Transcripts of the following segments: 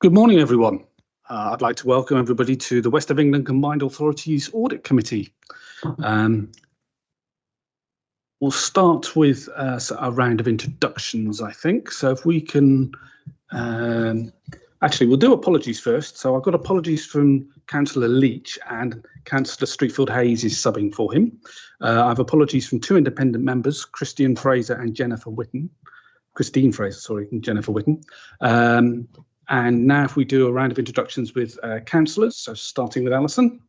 Good morning, everyone. I'd like to welcome everybody to the West of England Combined Authorities Audit Committee. We'll start with a round of introductions, I think. So if we can, actually, we'll do apologies first. So I've got apologies from Councillor Leach, and Councillor Streetfield-Hayes is subbing for him. I have apologies from two independent members, Christine Fraser and Jennifer Whitten. And Jennifer Whitten. And now if we do a round of introductions with councillors, so starting with Alison.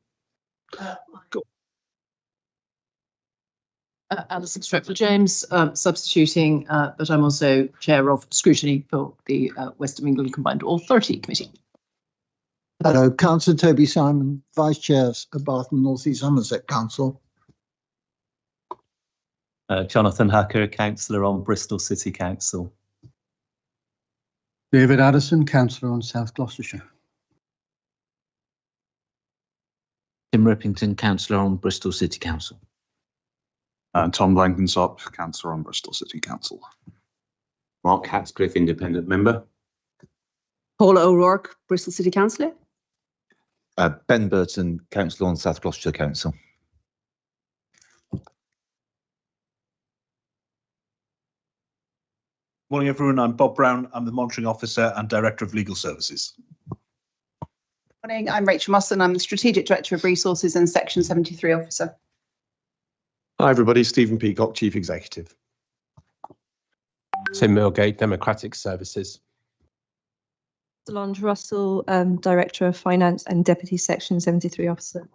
Alison Stretford-James, substituting, but I'm also chair of scrutiny for the West of England Combined Authority Committee. Hello, Councillor Toby Simon, Vice Chair of Bath and North East Somerset Council. Jonathan Hacker, Councillor on Bristol City Council. David Addison, Councillor on South Gloucestershire. Tim Rippington, Councillor on Bristol City Council. Tom Blenkinsop, Councillor on Bristol City Council. Mark Hatscliffe, Independent Member. Paula O'Rourke, Bristol City Councillor. Ben Burton, Councillor on South Gloucestershire Council. Morning, everyone. I'm Bob Brown. I'm the Monitoring Officer and Director of Legal Services. Morning, I'm Rachel Musson. I'm the Strategic Director of Resources and Section 73 Officer. Hi, everybody. Stephen Peacock, Chief Executive. Tim Millgate, Democratic Services. Solange Russell, Director of Finance and Deputy Section 73 Officer.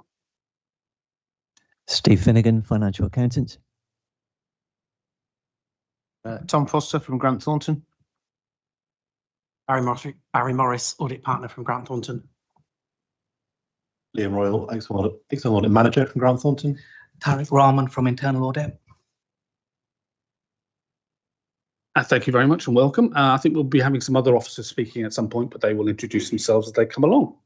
Steve Finnegan, Financial Accountant. Tom Foster from Grant Thornton. Barry Morris, Audit Partner from Grant Thornton. Liam Royal, External Audit Manager from Grant Thornton. Tariq Rahman from Internal Audit. Thank you very much and welcome. I think we'll be having some other officers speaking at some point, but they will introduce themselves as they come along.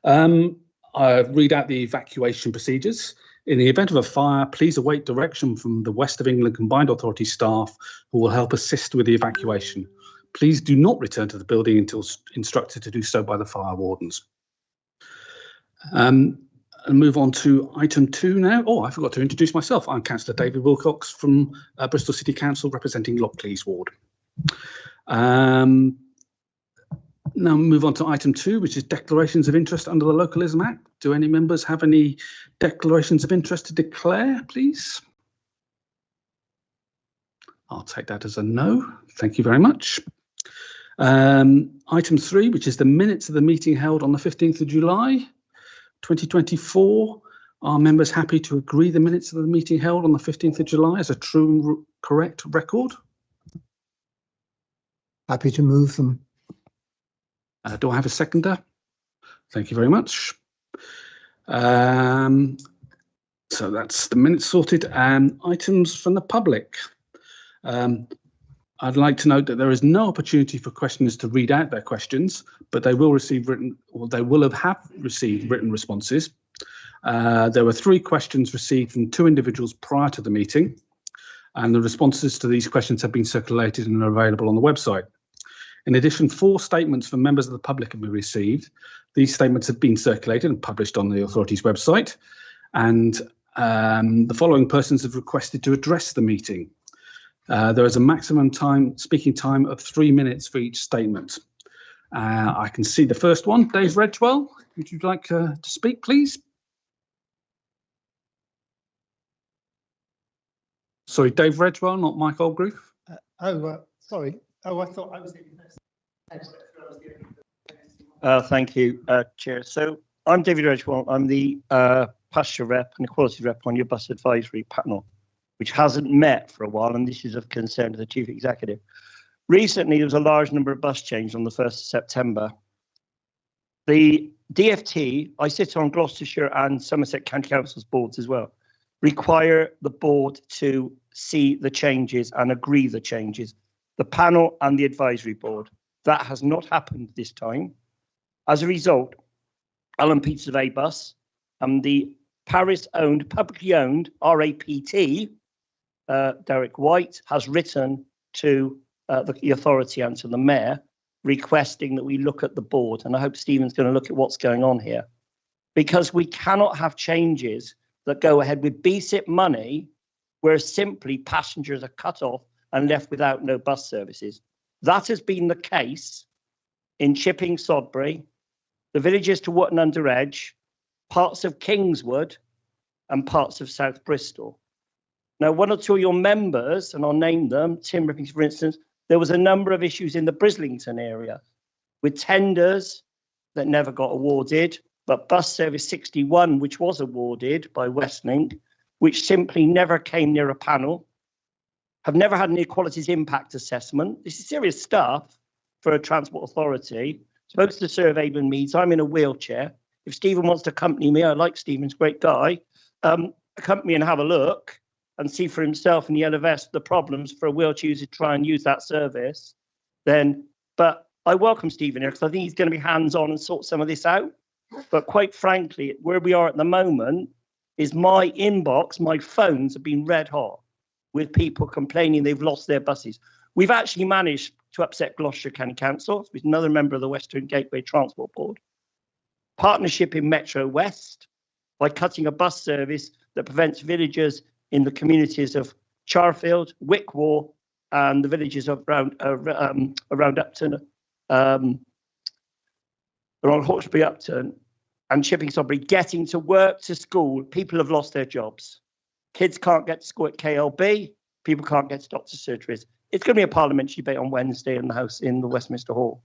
I read out the evacuation procedures. In the event of a fire, please await direction from the West of England Combined Authority staff who will help assist with the evacuation. Please do not return to the building until instructed to do so by the fire wardens. And move on to item 2 now. Oh, I forgot to introduce myself. I'm Councillor David Wilcox from Bristol City Council representing Lockleys Ward. Now move on to item 2, which is declarations of interest under the Localism Act. Do any members have any declarations of interest to declare, please? I'll take that as a no. Thank you very much. Item 3, which is the minutes of the meeting held on the 15th of July, 2024. Are members happy to agree the minutes of the meeting held on the 15th of July as a true and correct record? Happy to move them. Do I have a seconder? Thank you very much. So that's the minutes sorted. Items from the public. I'd like to note that there is no opportunity for questioners to read out their questions, but they will receive written, or they will have received written responses. There were 3 questions received from 2 individuals prior to the meeting, and the responses to these questions have been circulated and are available on the website. In addition, 4 statements from members of the public have been received. These statements have been circulated and published on the authority's website, and the following persons have requested to address the meeting. There is a maximum speaking time of 3 minutes for each statement. I can see the first one. Dave Redgewell, would you like to speak, please? Sorry, Dave Redgewell, not Mike Oldgroove. Sorry. Oh, I thought I was the Thank you, Chair. So I'm David Redgewell. I'm the pasture rep and equality rep on your bus advisory panel, which hasn't met for a while, and this is of concern to the Chief Executive. Recently, there was a large number of bus changes on the 1st of September. The DFT, I sit on Gloucestershire and Somerset County Council's boards as well, require the board to see the changes and agree the changes. The panel and the advisory board. That has not happened this time. As a result, Alan Peters of A-Bus and the Paris-owned, publicly owned RAPT, Derek White, has written to the authority and to the mayor requesting that we look at the board, and I hope Stephen's going to look at what's going on here, because we cannot have changes that go ahead with BSIP money where simply passengers are cut off and left without no bus services. That has been the case in Chipping Sodbury, the villages to Wootton Under Edge, parts of Kingswood and parts of South Bristol. Now, one or two of your members, and I'll name them, Tim Ripping, for instance, there was a number of issues in the Brislington area with tenders that never got awarded, but bus service 61, which was awarded by Westlink, which simply never came near a panel, have never had an equalities impact assessment. This is serious stuff for a transport authority. Supposed to serve Avon Meads. I'm in a wheelchair. If Stephen wants to accompany me, I like Stephen's a great guy, accompany me and have a look and see for himself in the yellow vest the problems for a wheelchair user to try and use that service, then, but I welcome Stephen here because I think he's going to be hands-on and sort some of this out. But quite frankly, where we are at the moment is my inbox, my phones have been red hot with people complaining they've lost their buses. We've actually managed to upset Gloucestershire County Council with another member of the Western Gateway Transport Board. Partnership in Metro West by cutting a bus service that prevents villagers in the communities of Charfield, Wickwar, and the villages of around Upton, around Hawkesbury, Upton, and Chipping Sodbury, getting to work, to school. People have lost their jobs. Kids can't get to school at KLB. People can't get to doctor's surgeries. It's going to be a parliamentary debate on Wednesday in the House in the Westminster Hall.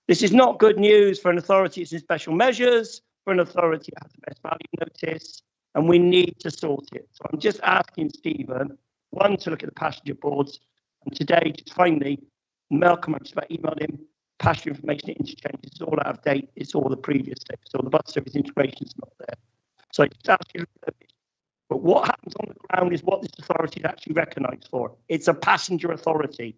This is not good news for an authority. It's in special measures, for an authority that has the best value notice, and we need to sort it. So I'm just asking Stephen, one, to look at the passenger boards, and today, just finally, Malcolm, I just about emailed him, passenger information interchanges, it's all out of date, it's all the previous days, so the bus service integration is not there. So I just ask you, but what happens on the ground is what this authority is actually recognised for. It's a passenger authority.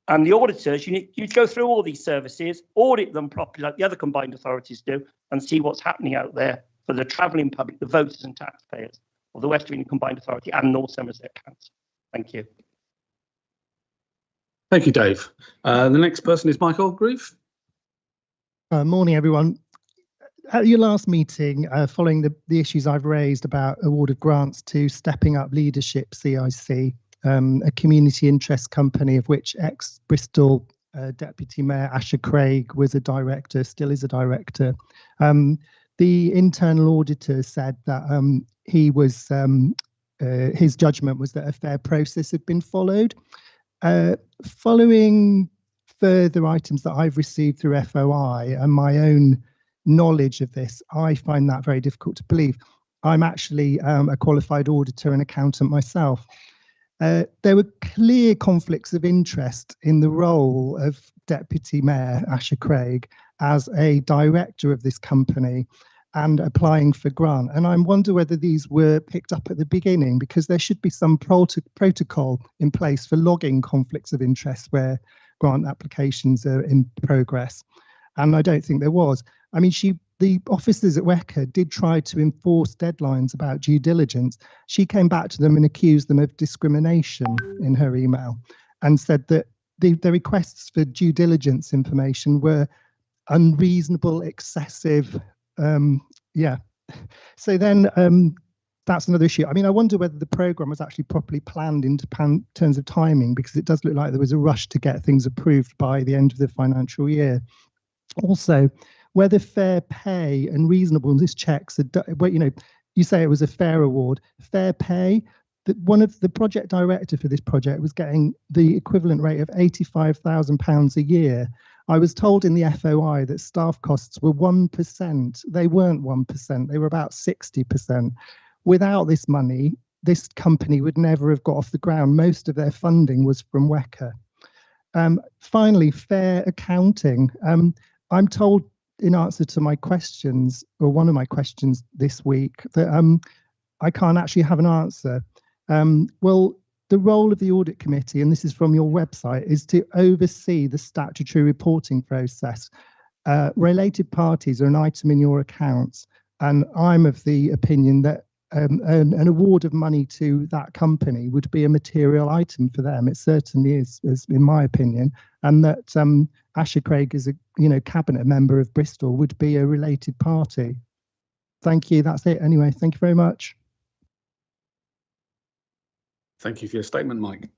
And the auditors, you go through all these services, audit them properly like the other combined authorities do, and see what's happening out there for the travelling public, the voters and taxpayers of the West England Combined Authority and North Somerset Council. Thank you. Thank you, Dave. The next person is Michael Grieve. Morning, everyone. At your last meeting, following the issues I've raised about award of grants to Stepping Up Leadership CIC, a community interest company of which ex-Bristol Deputy Mayor Asher Craig was a director, still is a director. The internal auditor said that his judgment was that a fair process had been followed. Following further items that I've received through FOI and my own knowledge of this, I find that very difficult to believe. I'm actually a qualified auditor and accountant myself. There were clear conflicts of interest in the role of Deputy Mayor Asher Craig as a director of this company and applying for grant. And I wonder whether these were picked up at the beginning, because there should be some protocol in place for logging conflicts of interest where grant applications are in progress. And I don't think there was. I mean, the officers at WECA did try to enforce deadlines about due diligence. She came back to them and accused them of discrimination in her email and said that the requests for due diligence information were unreasonable, excessive. So then that's another issue. I mean, I wonder whether the programme was actually properly planned in terms of timing, because it does look like there was a rush to get things approved by the end of the financial year. Also, whether fair pay and reasonableness checks are, well, you say it was a fair award, fair pay. That one of the project director for this project was getting the equivalent rate of £85,000 a year. I was told in the FOI that staff costs were 1%. They weren't 1%, they were about 60%. Without this money, this company would never have got off the ground. Most of their funding was from WECA. Finally, fair accounting. I'm told in answer to my questions, or one of my questions this week, that I can't actually have an answer. Well, the role of the audit committee, and this is from your website, is to oversee the statutory reporting process. Related parties are an item in your accounts, and I'm of the opinion that an award of money to that company would be a material item for them. It certainly is in my opinion, and that Asher Craig is a cabinet member of Bristol would be a related party. Thank you. That's it. Anyway, thank you very much. Thank you for your statement, Mike.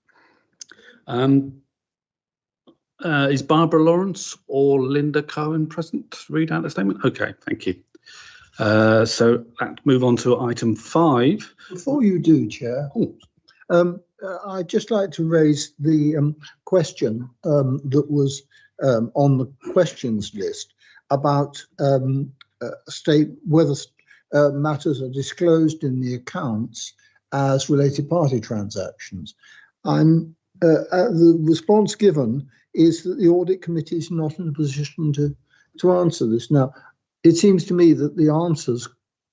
Is Barbara Lawrence or Linda Cohen present to read out the statement? Okay, thank you. So let's move on to item 5. Before you do, Chair, I'd just like to raise the question that was on the questions list about whether matters are disclosed in the accounts as related party transactions. The response given is that the audit committee is not in a position to answer this. Now, it seems to me that the answers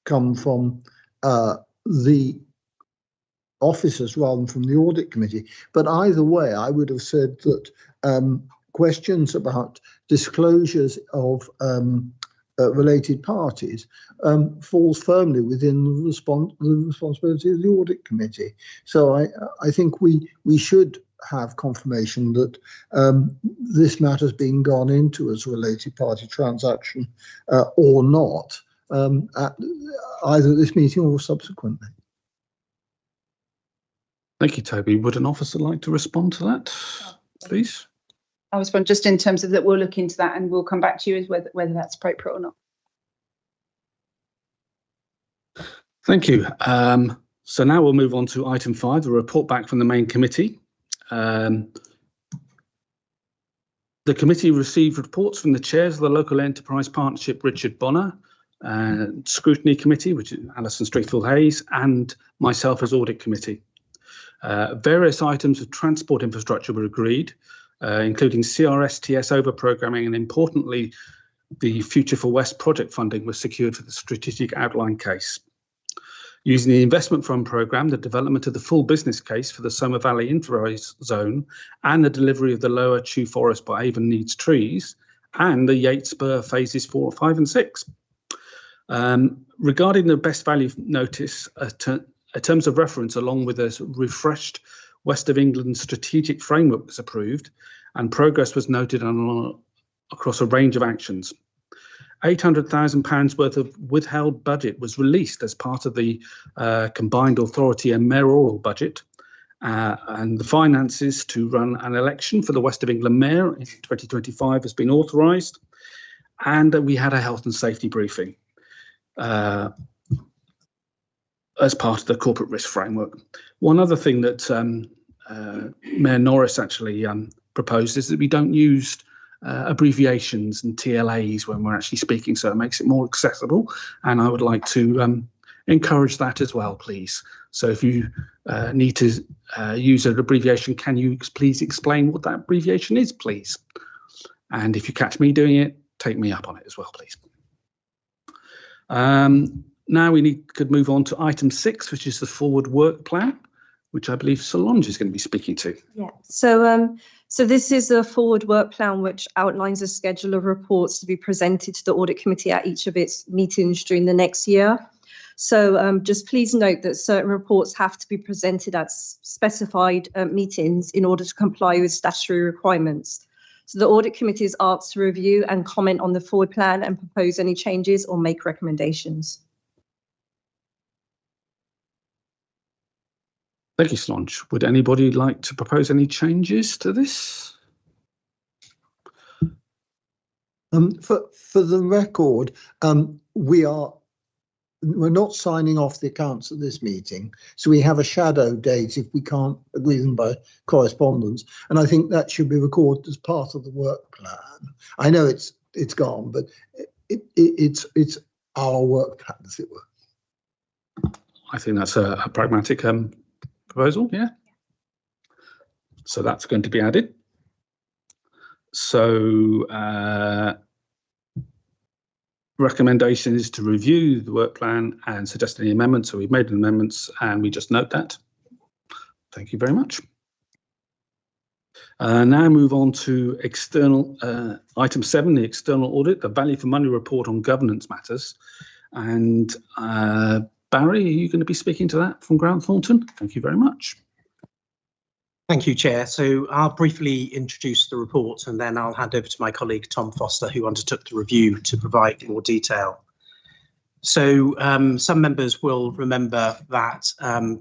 come from the officers rather than from the audit committee. But either way, I would have said that questions about disclosures of related parties falls firmly within the responsibility of the audit committee. So I think we should have confirmation that this matter is being gone into as a related party transaction or not, at either this meeting or subsequently. Thank you, Toby. Would an officer like to respond to that, please? I respond just in terms of that we'll look into that and we'll come back to you as whether that's appropriate or not. Thank you. So now we'll move on to item 5, the report back from the main committee. The committee received reports from the chairs of the Local Enterprise Partnership, Richard Bonner, Scrutiny Committee, which is Alison Streetfield Hayes, and myself as Audit Committee. Various items of transport infrastructure were agreed, including CRSTS over-programming, and importantly, the Future for West project funding was secured for the strategic outline case. Using the investment fund programme, the development of the full business case for the Somer Valley Infrarise Zone and the delivery of the Lower Chew Forest by Avon Needs Trees and the Yates Spur phases 4, 5 and 6. Regarding the best value notice, terms of reference along with a refreshed West of England strategic framework was approved and progress was noted across a range of actions. £800,000 worth of withheld budget was released as part of the combined authority and mayoral budget, and the finances to run an election for the West of England mayor in 2025 has been authorised, and we had a health and safety briefing as part of the corporate risk framework. One other thing that Mayor Norris actually proposed is that we don't use abbreviations and TLAs when we're actually speaking, so it makes it more accessible, and I would like to encourage that as well, please. So if you need to use an abbreviation, can you please explain what that abbreviation is, please? And if you catch me doing it, take me up on it as well, please. Now we could move on to item 6, which is the forward work plan, which I believe Solange is going to be speaking to. Yeah, so this is a forward work plan which outlines a schedule of reports to be presented to the audit committee at each of its meetings during the next year. So just please note that certain reports have to be presented at specified meetings in order to comply with statutory requirements. So the audit committee is asked to review and comment on the forward plan and propose any changes or make recommendations. Thank you, Solange. Would anybody like to propose any changes to this? For the record, we're not signing off the accounts at this meeting, so we have a shadow date if we can't agree them by correspondence, and I think that should be recorded as part of the work plan. I know it's gone, but it's our work plan, as it were. I think that's a pragmatic proposal, yeah. So that's going to be added. So recommendation is to review the work plan and suggest any amendments. So we've made amendments and we just note that. Thank you very much. Now move on to external item 7, the external audit, the value for money report on governance matters. And Barry, are you going to be speaking to that from Grant Thornton? Thank you very much. Thank you, Chair. So I'll briefly introduce the report and then I'll hand over to my colleague Tom Foster, who undertook the review, to provide more detail. So some members will remember that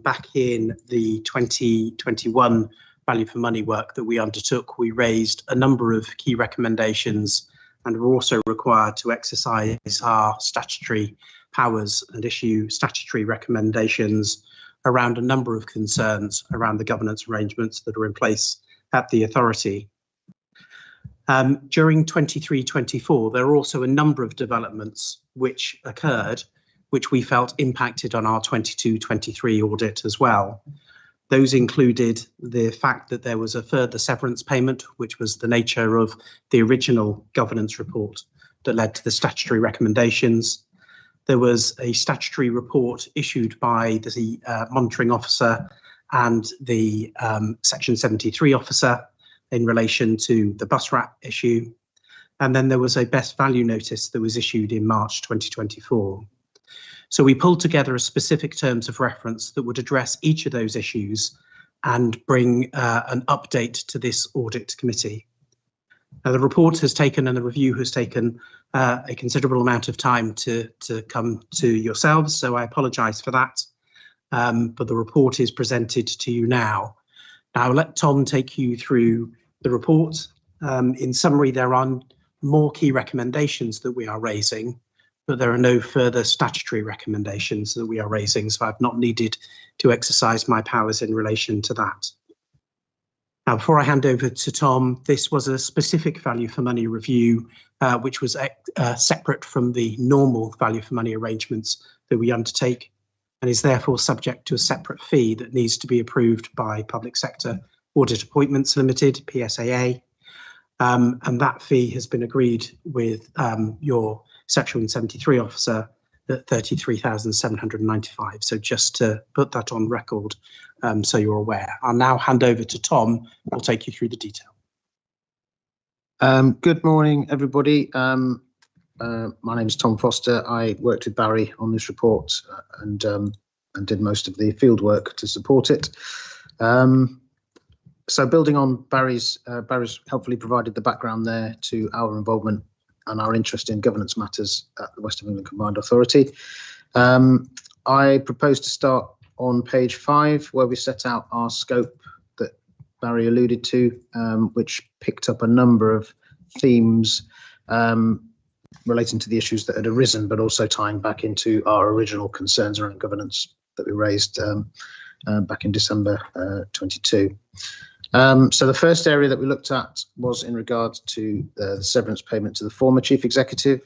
back in the 2021 value for money work that we undertook, we raised a number of key recommendations and were also required to exercise our statutory powers and issue statutory recommendations around a number of concerns around the governance arrangements that are in place at the authority. During 23-24, there are also a number of developments which occurred, which we felt impacted on our 22-23 audit as well. Those included the fact that there was a further severance payment, which was the nature of the original governance report that led to the statutory recommendations. There was a statutory report issued by the monitoring officer and the Section 73 officer in relation to the bus wrap issue. And then there was a best value notice that was issued in March 2024. So we pulled together a specific terms of reference that would address each of those issues and bring an update to this audit committee. Now, the report has taken and the review has taken a considerable amount of time to come to yourselves, so I apologise for that. But the report is presented to you now. Now, I'll let Tom take you through the report. In summary, there are more key recommendations that we are raising, but there are no further statutory recommendations that we are raising, so I've not needed to exercise my powers in relation to that. Now, before I hand over to Tom, this was a specific value for money review, which was separate from the normal value for money arrangements that we undertake, and is therefore subject to a separate fee that needs to be approved by Public Sector Audit Appointments Limited, PSAA. And that fee has been agreed with your Section 73 officer at 33,795. So just to put that on record, so you're aware. I'll now hand over to Tom, who'll take you through the detail. Good morning, everybody. My name is Tom Foster. I worked with Barry on this report and did most of the field work to support it. So building on Barry's helpfully provided the background there to our involvement and our interest in governance matters at the West of England Combined Authority. I propose to start on page 5, where we set out our scope that Barry alluded to, which picked up a number of themes relating to the issues that had arisen, but also tying back into our original concerns around governance that we raised back in December 22. So the first area that we looked at was in regard to the severance payment to the former chief executive,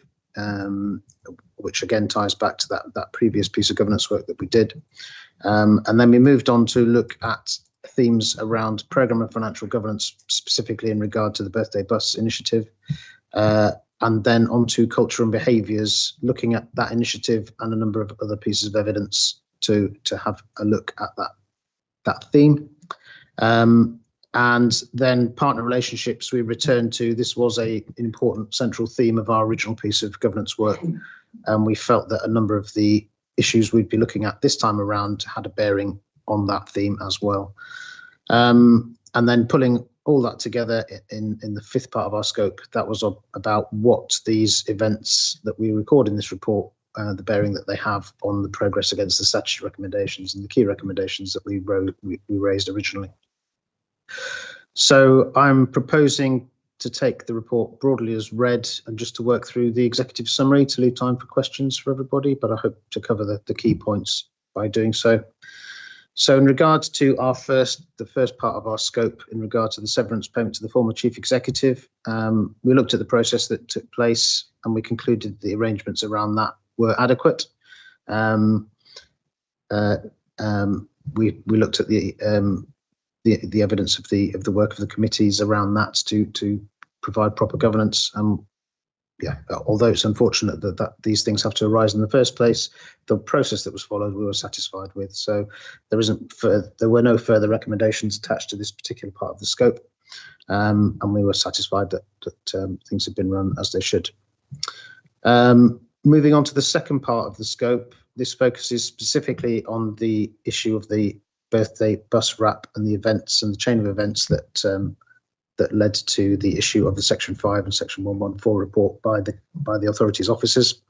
which again ties back to that previous piece of governance work that we did. And then we moved on to look at themes around programme and financial governance, specifically in regard to the Birthday Bus initiative, and then onto culture and behaviours, looking at that initiative and a number of other pieces of evidence to have a look at that theme. And then partner relationships, we returned to. This was an important central theme of our original piece of governance work, and we felt that a number of the issues we'd be looking at this time around had a bearing on that theme as well. And then pulling all that together in the fifth part of our scope, that was about what these events that we record in this report, the bearing that they have on the progress against the statutory recommendations and the key recommendations that we raised originally. So I'm proposing to take the report broadly as read and just to work through the executive summary to leave time for questions for everybody, but I hope to cover the key points by doing so. So in regards to the first part of our scope, in regard to the severance payment to the former chief executive, we looked at the process that took place and we concluded the arrangements around that were adequate. We looked at the evidence of the work of the committees around that to provide proper governance. Although it's unfortunate that these things have to arise in the first place, the process that was followed we were satisfied with. So there were no further recommendations attached to this particular part of the scope, and we were satisfied that things had been run as they should. Moving on to the second part of the scope, this focuses specifically on the issue of the birthday bus wrap and the events and the chain of events that that led to the issue of the Section 5 and Section 114 report by the authorities' officers.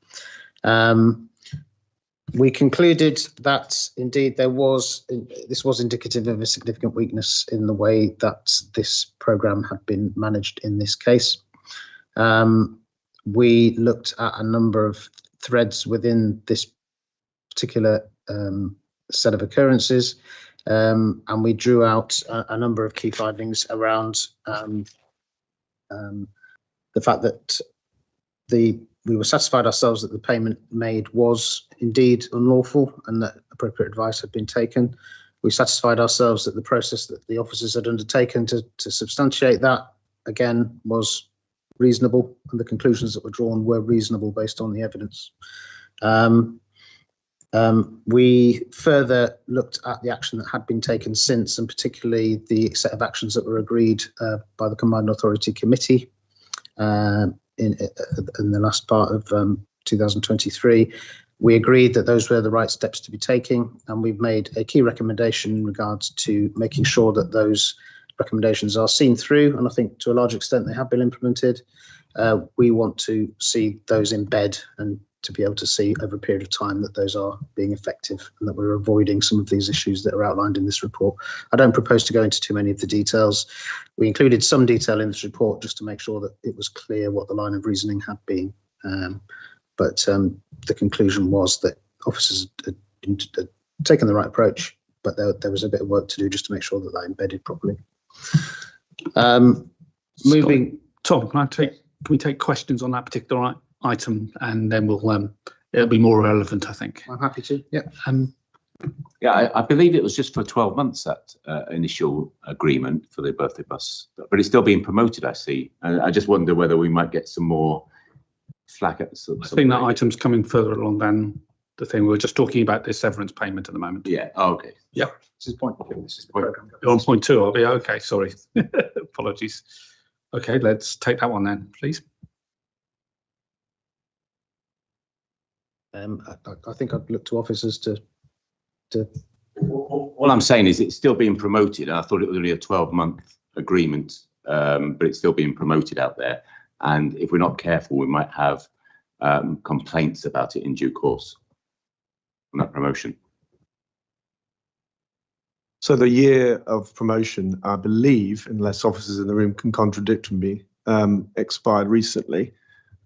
We concluded that indeed this was indicative of a significant weakness in the way that this programme had been managed in this case. We looked at a number of threads within this particular set of occurrences, and we drew out a number of key findings around the fact that we were satisfied ourselves that the payment made was indeed unlawful and that appropriate advice had been taken. We satisfied ourselves that the process that the officers had undertaken to substantiate that, again, was reasonable, and the conclusions that were drawn were reasonable based on the evidence. We further looked at the action that had been taken since, and particularly the set of actions that were agreed by the Combined Authority Committee in the last part of 2023. We agreed that those were the right steps to be taking, and we've made a key recommendation in regards to making sure that those recommendations are seen through, and I think to a large extent they have been implemented. We want to see those in bed and to be able to see over a period of time that those are being effective and that we're avoiding some of these issues that are outlined in this report. I don't propose to go into too many of the details. We included some detail in this report just to make sure that it was clear what the line of reasoning had been. But the conclusion was that officers had taken the right approach, but there was a bit of work to do just to make sure that that embedded properly. Moving, Tom, can we take questions on that particular item, and then it'll be more relevant, I think. I'm happy to. Yeah. Yeah, I believe it was just for 12 months, that initial agreement for the birthday bus, but it's still being promoted, I see. And I just wonder whether we might get some more flack at some. I think that item's coming further along than the thing. We were just talking about this severance payment at the moment. Yeah. Oh, okay. Yeah. This is point 2. This is point. You're on point 2, are we? Okay, sorry. Apologies. Okay, let's take that one then, please. I think I'd look to officers to. All I'm saying is it's still being promoted. I thought it was only a 12-month agreement, but it's still being promoted out there. And if we're not careful, we might have complaints about it in due course on that promotion. So the year of promotion, I believe, unless officers in the room can contradict me, expired recently.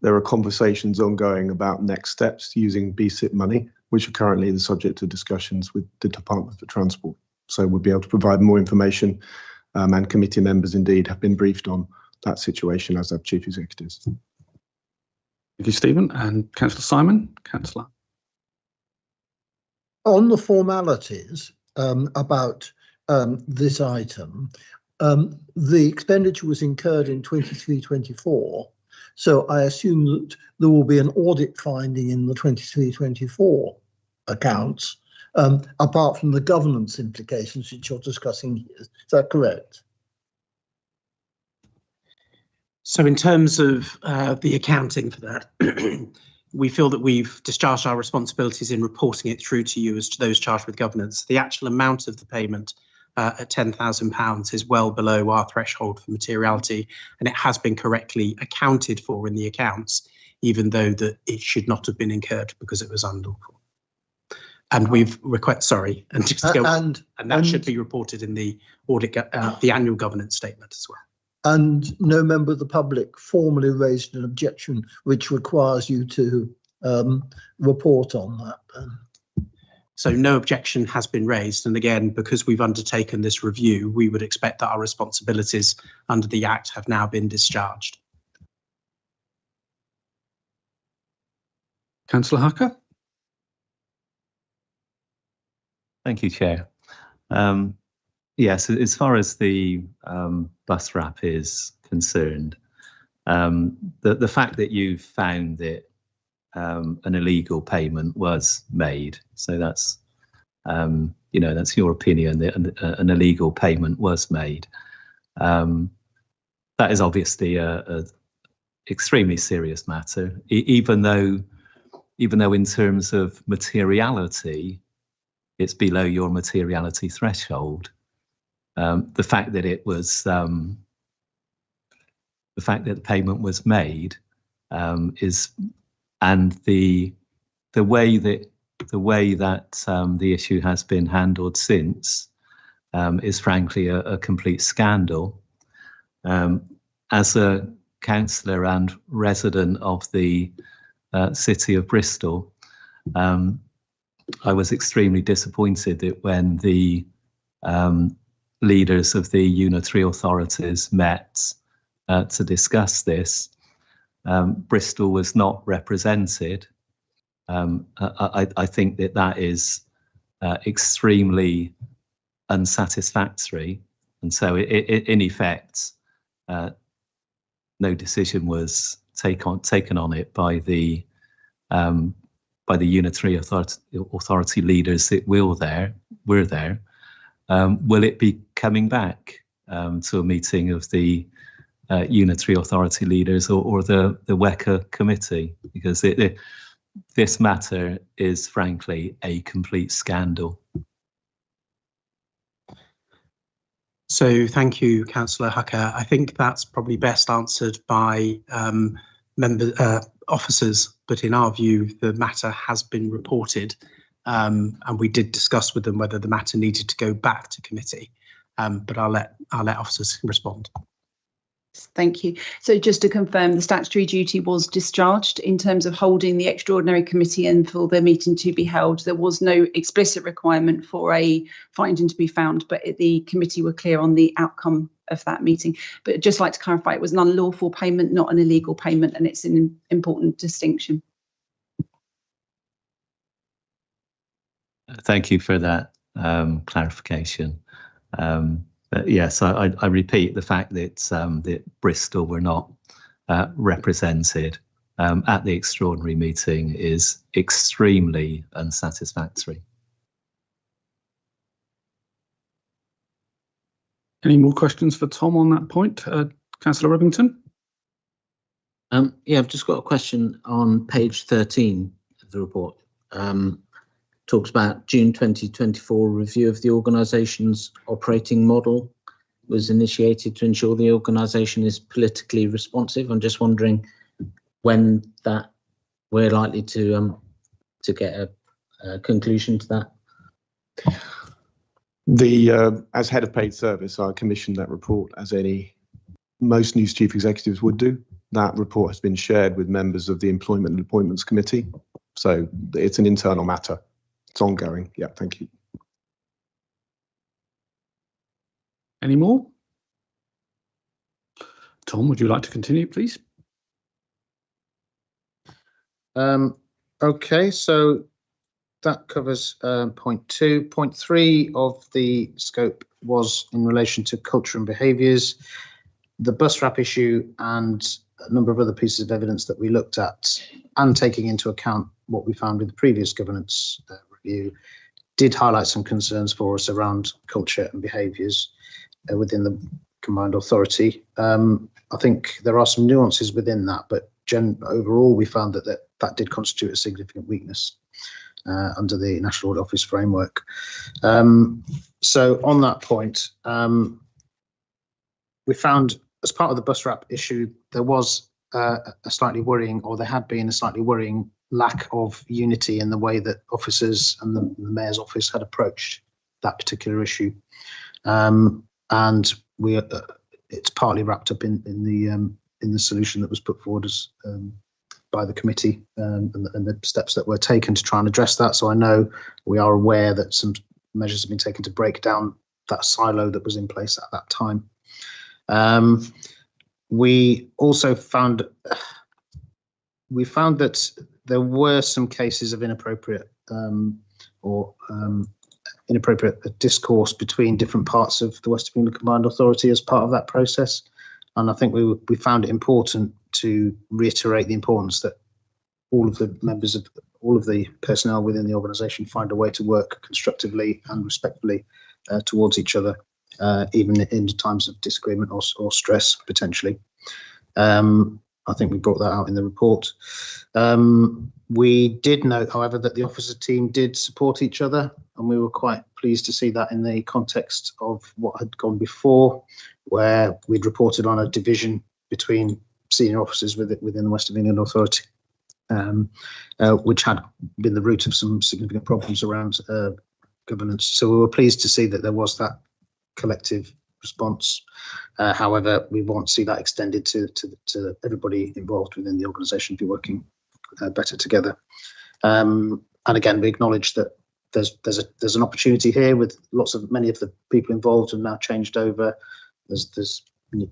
There are conversations ongoing about next steps using BSIP money, which are currently the subject of discussions with the Department for Transport. So we'll be able to provide more information, and committee members indeed have been briefed on that situation, as have chief executives. Thank you, Stephen. And Councillor Simon. Councillor. On the formalities about this item, the expenditure was incurred in 23-24. So I assume that there will be an audit finding in the 23-24 accounts, apart from the governance implications which you're discussing here. Is that correct? So in terms of the accounting for that, we feel that we've discharged our responsibilities in reporting it through to you as to those charged with governance. The actual amount of the payment at £10,000 is well below our threshold for materiality, and it has been correctly accounted for in the accounts, even though that it should not have been incurred because it was unlawful. And we've and that should be reported in the audit, the annual governance statement as well. And no member of the public formally raised an objection which requires you to report on that. So no objection has been raised. And again, because we've undertaken this review, we would expect that our responsibilities under the Act have now been discharged. Councillor Harker. Thank you, Chair. Yes, as far as the bus wrap is concerned, the fact that you found that an illegal payment was made, so that's that's your opinion that an illegal payment was made. That is obviously a extremely serious matter, even though in terms of materiality, it's below your materiality threshold. The fact that it was the fact that the payment was made is, and the way that the issue has been handled since is frankly a complete scandal. As a councillor and resident of the city of Bristol, I was extremely disappointed that when the leaders of the Unit 3 authorities met to discuss this, Bristol was not represented. I think that is extremely unsatisfactory, and so in effect, no decision was taken on it by the Unit 3 authority leaders that were there. Will it be coming back to a meeting of the Unit 3 authority leaders or the WECA committee? Because this matter is frankly a complete scandal. So thank you, Councillor Hucker. I think that's probably best answered by officers, but in our view, the matter has been reported, and we did discuss with them whether the matter needed to go back to committee. But I'll let officers respond. Thank you. So just to confirm, the statutory duty was discharged in terms of holding the extraordinary committee and for the meeting to be held. There was no explicit requirement for a finding to be found, but the committee were clear on the outcome of that meeting. But I'd just like to clarify, it was an unlawful payment, not an illegal payment, and it's an important distinction. Thank you for that clarification. But yes, I repeat the fact that that Bristol were not represented at the extraordinary meeting is extremely unsatisfactory. Any more questions for Tom on that point, Councillor Rivington? Yeah, I've just got a question on page 13 of the report. Talks about June 2024 review of the organisation's operating model was initiated to ensure the organisation is politically responsive. I'm just wondering when that we're likely to get a conclusion to that. As head of paid service, I commissioned that report, as most news chief executives would do. That report has been shared with members of the Employment and Appointments Committee, so it's an internal matter. It's ongoing. Yeah, thank you. Any more? Tom, would you like to continue, please? Okay, so that covers point 2. Point 3 of the scope was in relation to culture and behaviours, the bus wrap issue, and a number of other pieces of evidence that we looked at, and taking into account what we found with the previous governance review, did highlight some concerns for us around culture and behaviours within the combined authority. I think there are some nuances within that, but overall we found that did constitute a significant weakness under the National Audit Office framework. So on that point, we found as part of the bus wrap issue, there was a slightly worrying, or there had been a slightly worrying lack of unity in the way that officers and the Mayor's office had approached that particular issue. And it's partly wrapped up in the solution that was put forward by the committee and the steps that were taken to try and address that. So I know we are aware that some measures have been taken to break down that silo that was in place at that time. We also found that there were some cases of inappropriate inappropriate discourse between different parts of the West of England Combined Authority as part of that process. And I think we found it important to reiterate the importance that all of the members of all of the personnel within the organisation find a way to work constructively and respectfully towards each other, even in times of disagreement or stress, potentially. I think we brought that out in the report. We did note, however, that the officer team did support each other, and we were quite pleased to see that in the context of what had gone before, where we'd reported on a division between senior officers within the West of England Authority, which had been the root of some significant problems around governance. So we were pleased to see that there was that collective response. However, we want to see that extended to everybody involved within the organisation to be working better together. And again, we acknowledge that there's an opportunity here with many of the people involved have now changed over. There's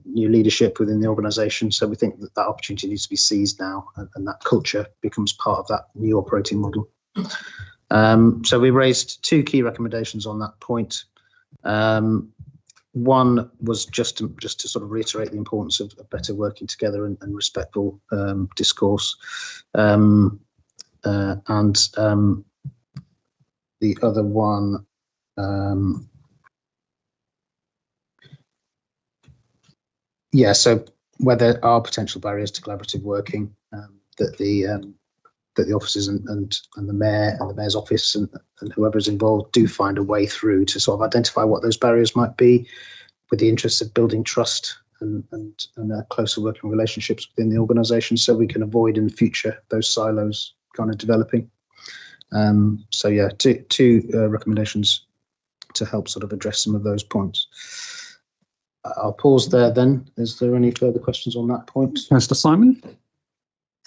new leadership within the organisation, so we think that opportunity needs to be seized now, and that culture becomes part of that new operating model. So we raised 2 key recommendations on that point. One was just to sort of reiterate the importance of better working together and respectful discourse, and the other one, so where there are potential barriers to collaborative working, that the officers and the mayor and the mayor's office and whoever's involved do find a way through to sort of identify what those barriers might be, with the interest of building trust and closer working relationships within the organisation, so we can avoid in the future those silos kind of developing. So yeah, two recommendations to help sort of address some of those points. I'll pause there then. Is there any further questions on that point? Mr. Simon?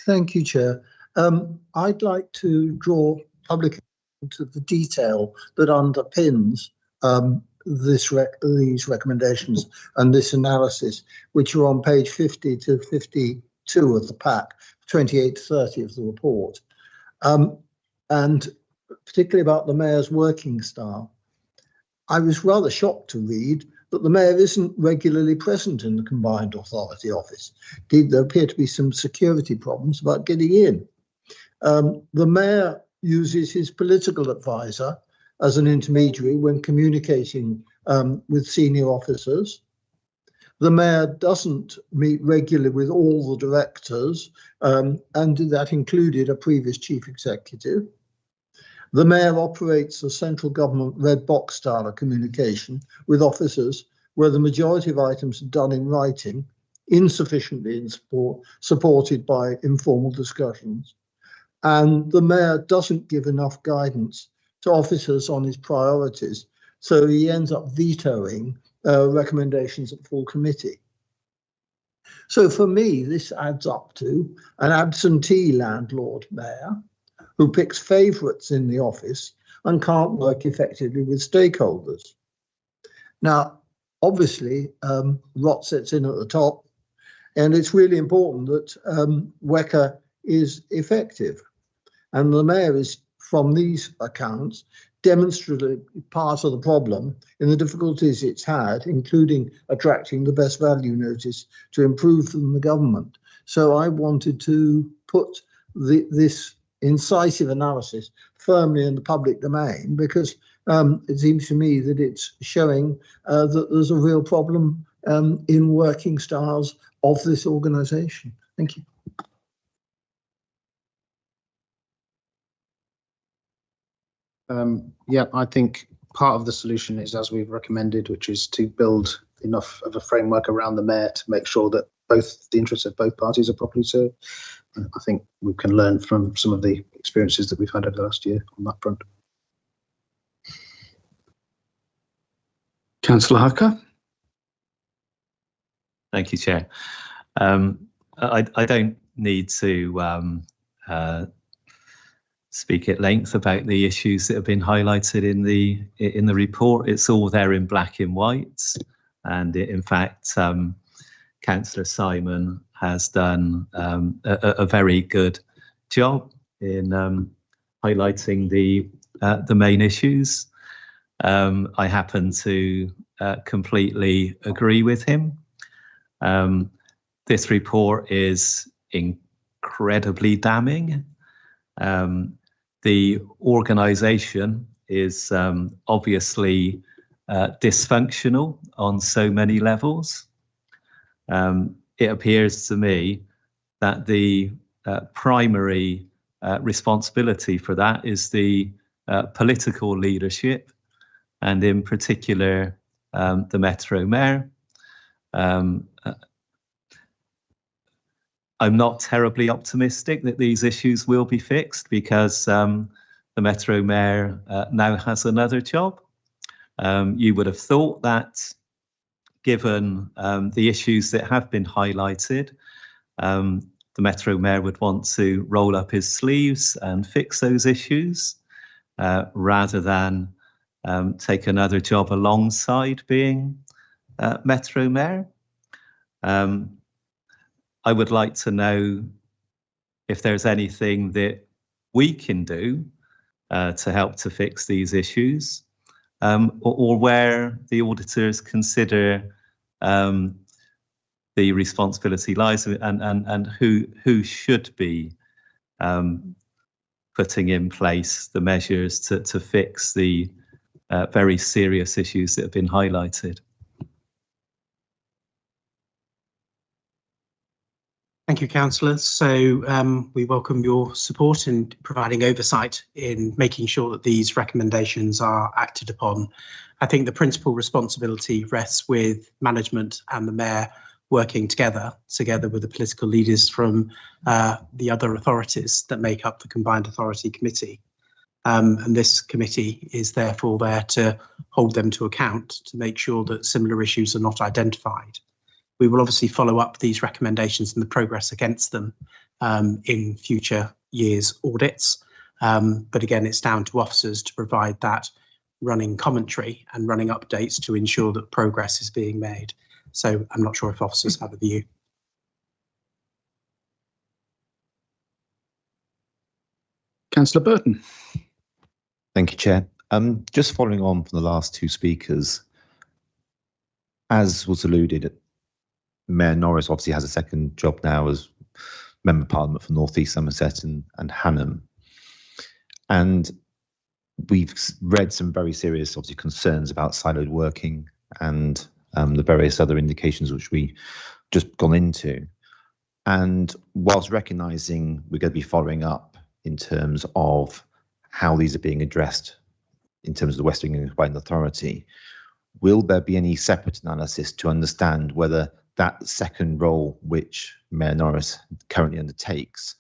Thank you, Chair. I'd like to draw public attention to the detail that underpins these recommendations and this analysis, which are on page 50 to 52 of the pack, 28 to 30 of the report, and particularly about the mayor's working style. I was rather shocked to read that the mayor isn't regularly present in the Combined Authority office. Indeed, there appear to be some security problems about getting in. The mayor uses his political advisor as an intermediary when communicating with senior officers. The mayor doesn't meet regularly with all the directors, and that included a previous chief executive. The mayor operates a central government red box style of communication with officers where the majority of items are done in writing, insufficiently supported by informal discussions. And the mayor doesn't give enough guidance to officers on his priorities, so he ends up vetoing recommendations at full committee. So for me, this adds up to an absentee landlord mayor who picks favourites in the office and can't work effectively with stakeholders. Now, obviously, rot sets in at the top, and it's really important that WECA is effective. And the mayor is, from these accounts, demonstrably part of the problem in the difficulties it's had, including attracting the best value notice to improve from the government. So I wanted to put this incisive analysis firmly in the public domain, because it seems to me that it's showing that there's a real problem in working styles of this organisation. Thank you. Yeah, I think part of the solution is, as we've recommended, which is to build enough of a framework around the mayor to make sure that both the interests of both parties are properly served. I think we can learn from some of the experiences that we've had over the last year on that front. Councillor Hucker. Thank you, Chair. I don't need to speak at length about the issues that have been highlighted in the report. It's all there in black and white, and in fact, Councillor Simon has done a very good job in highlighting the main issues. I happen to completely agree with him. This report is incredibly damning. The organisation is obviously dysfunctional on so many levels. It appears to me that the primary responsibility for that is the political leadership, and in particular the Metro Mayor. I'm not terribly optimistic that these issues will be fixed because the Metro Mayor now has another job. You would have thought that, given the issues that have been highlighted, the Metro Mayor would want to roll up his sleeves and fix those issues rather than take another job alongside being Metro Mayor. I would like to know if there's anything that we can do to help to fix these issues, or where the auditors consider the responsibility lies, and who should be putting in place the measures to fix the very serious issues that have been highlighted. Thank you, Councillor. So we welcome your support in providing oversight in making sure that these recommendations are acted upon. I think the principal responsibility rests with management and the Mayor working together with the political leaders from the other authorities that make up the Combined Authority Committee. And this committee is therefore there to hold them to account to make sure that similar issues are not identified. We will obviously follow up these recommendations and the progress against them in future years' audits. But again, it's down to officers to provide that running commentary and running updates to ensure that progress is being made. So I'm not sure if officers have a view. Councillor Burton. Thank you, Chair. Just following on from the last two speakers, as was alluded, Mayor Norris obviously has a second job now as Member of Parliament for North East Somerset and Hanham. And we've read some very serious, obviously, concerns about siloed working and the various other indications which we just gone into. And whilst recognising we're going to be following up in terms of how these are being addressed in terms of the West England Combined Authority, will there be any separate analysis to understand whether that second role which Mayor Norris currently undertakes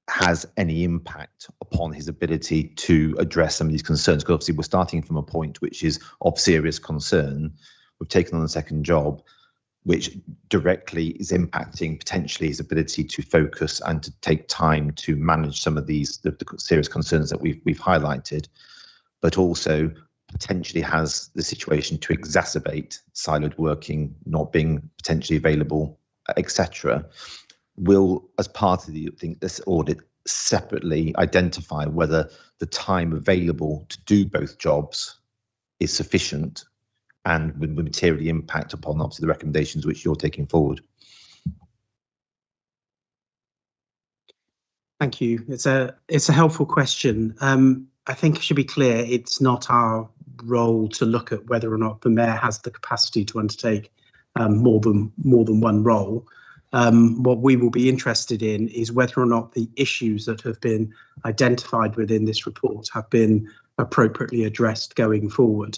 has any impact upon his ability to address some of these concerns? Because obviously we're starting from a point which is of serious concern. We've taken on a second job, which directly is impacting potentially his ability to focus and to take time to manage some of these the serious concerns that we've highlighted, but also potentially has the situation to exacerbate siloed working, not being potentially available, etc. Will, as part of this audit, separately identify whether the time available to do both jobs is sufficient and would materially impact upon obviously the recommendations which you're taking forward? Thank you. It's a helpful question. I think it should be clear it's not our role to look at whether or not the Mayor has the capacity to undertake more than one role. What we will be interested in is whether or not the issues that have been identified within this report have been appropriately addressed going forward.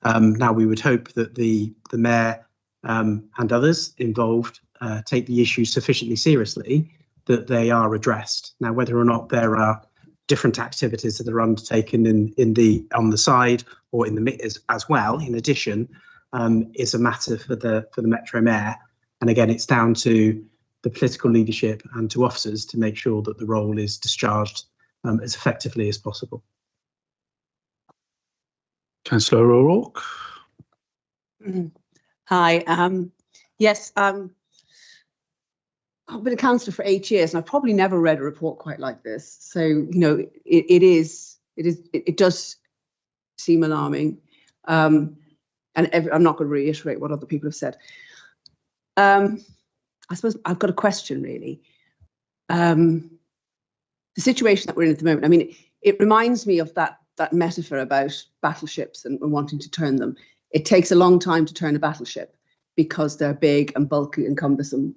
Now, we would hope that the Mayor and others involved take the issues sufficiently seriously that they are addressed. Now, whether or not there are different activities that are undertaken on the side or in the as well, in addition, is a matter for the Metro Mayor. And again, it's down to the political leadership and to officers to make sure that the role is discharged as effectively as possible. Councillor O'Rourke. Hi. Yes, I've been a councillor for 8 years, and I've probably never read a report quite like this. So, you know, it does seem alarming. And I'm not going to reiterate what other people have said. I suppose I've got a question, really. The situation that we're in at the moment, I mean, it reminds me of that metaphor about battleships and wanting to turn them. It takes a long time to turn a battleship because they're big and bulky and cumbersome.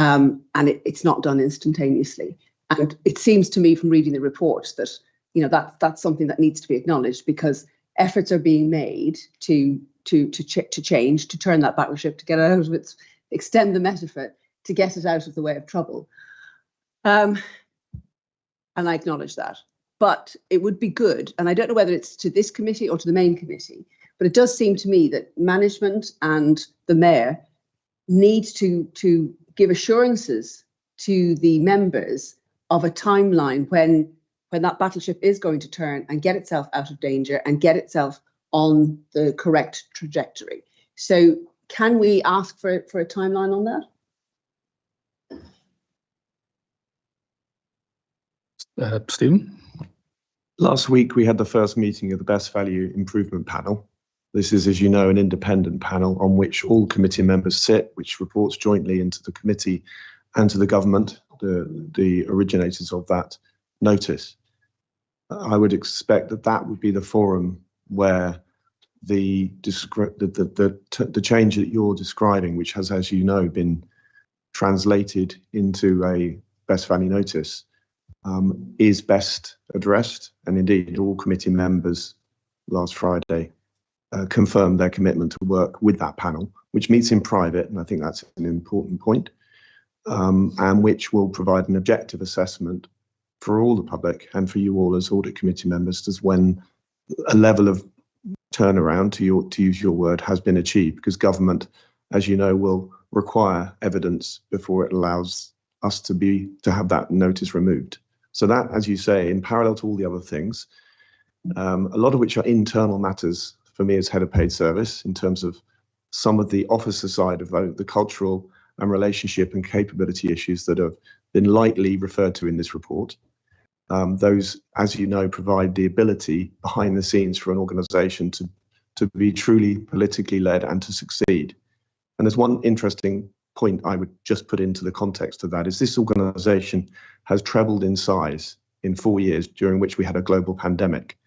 and it's not done instantaneously. And it seems to me from reading the report that, you know, that's something that needs to be acknowledged, because efforts are being made to change, to turn that battleship, to get it out of its, extend the metaphor, to get it out of the way of trouble. And I acknowledge that. But it would be good, and I don't know whether it's to this committee or to the main committee, but it does seem to me that management and the mayor need to give assurances to the members of a timeline when that battleship is going to turn and get itself out of danger and get itself on the correct trajectory. So can we ask for a timeline on that? Stephen? Last week, we had the first meeting of the Best Value Improvement Panel. This is, as you know, an independent panel on which all committee members sit, which reports jointly into the committee and to the government, the originators of that notice. I would expect that would be the forum where the change that you're describing, which has, as you know, been translated into a Best Value notice, is best addressed. And indeed, all committee members last Friday confirmed their commitment to work with that panel, which meets in private, and I think that's an important point, and which will provide an objective assessment for all the public and for you all as audit committee members as when a level of turnaround, to use your word, has been achieved, because government, as you know, will require evidence before it allows us to have that notice removed. So that, as you say, in parallel to all the other things, a lot of which are internal matters for me as head of paid service, in terms of some of the officer side of the cultural and relationship and capability issues that have been lightly referred to in this report. Those, as you know, provide the ability behind the scenes for an organisation to be truly politically led and to succeed. And there's one interesting point I would just put into the context of that, is this organisation has trebled in size in 4 years, during which we had a global pandemic.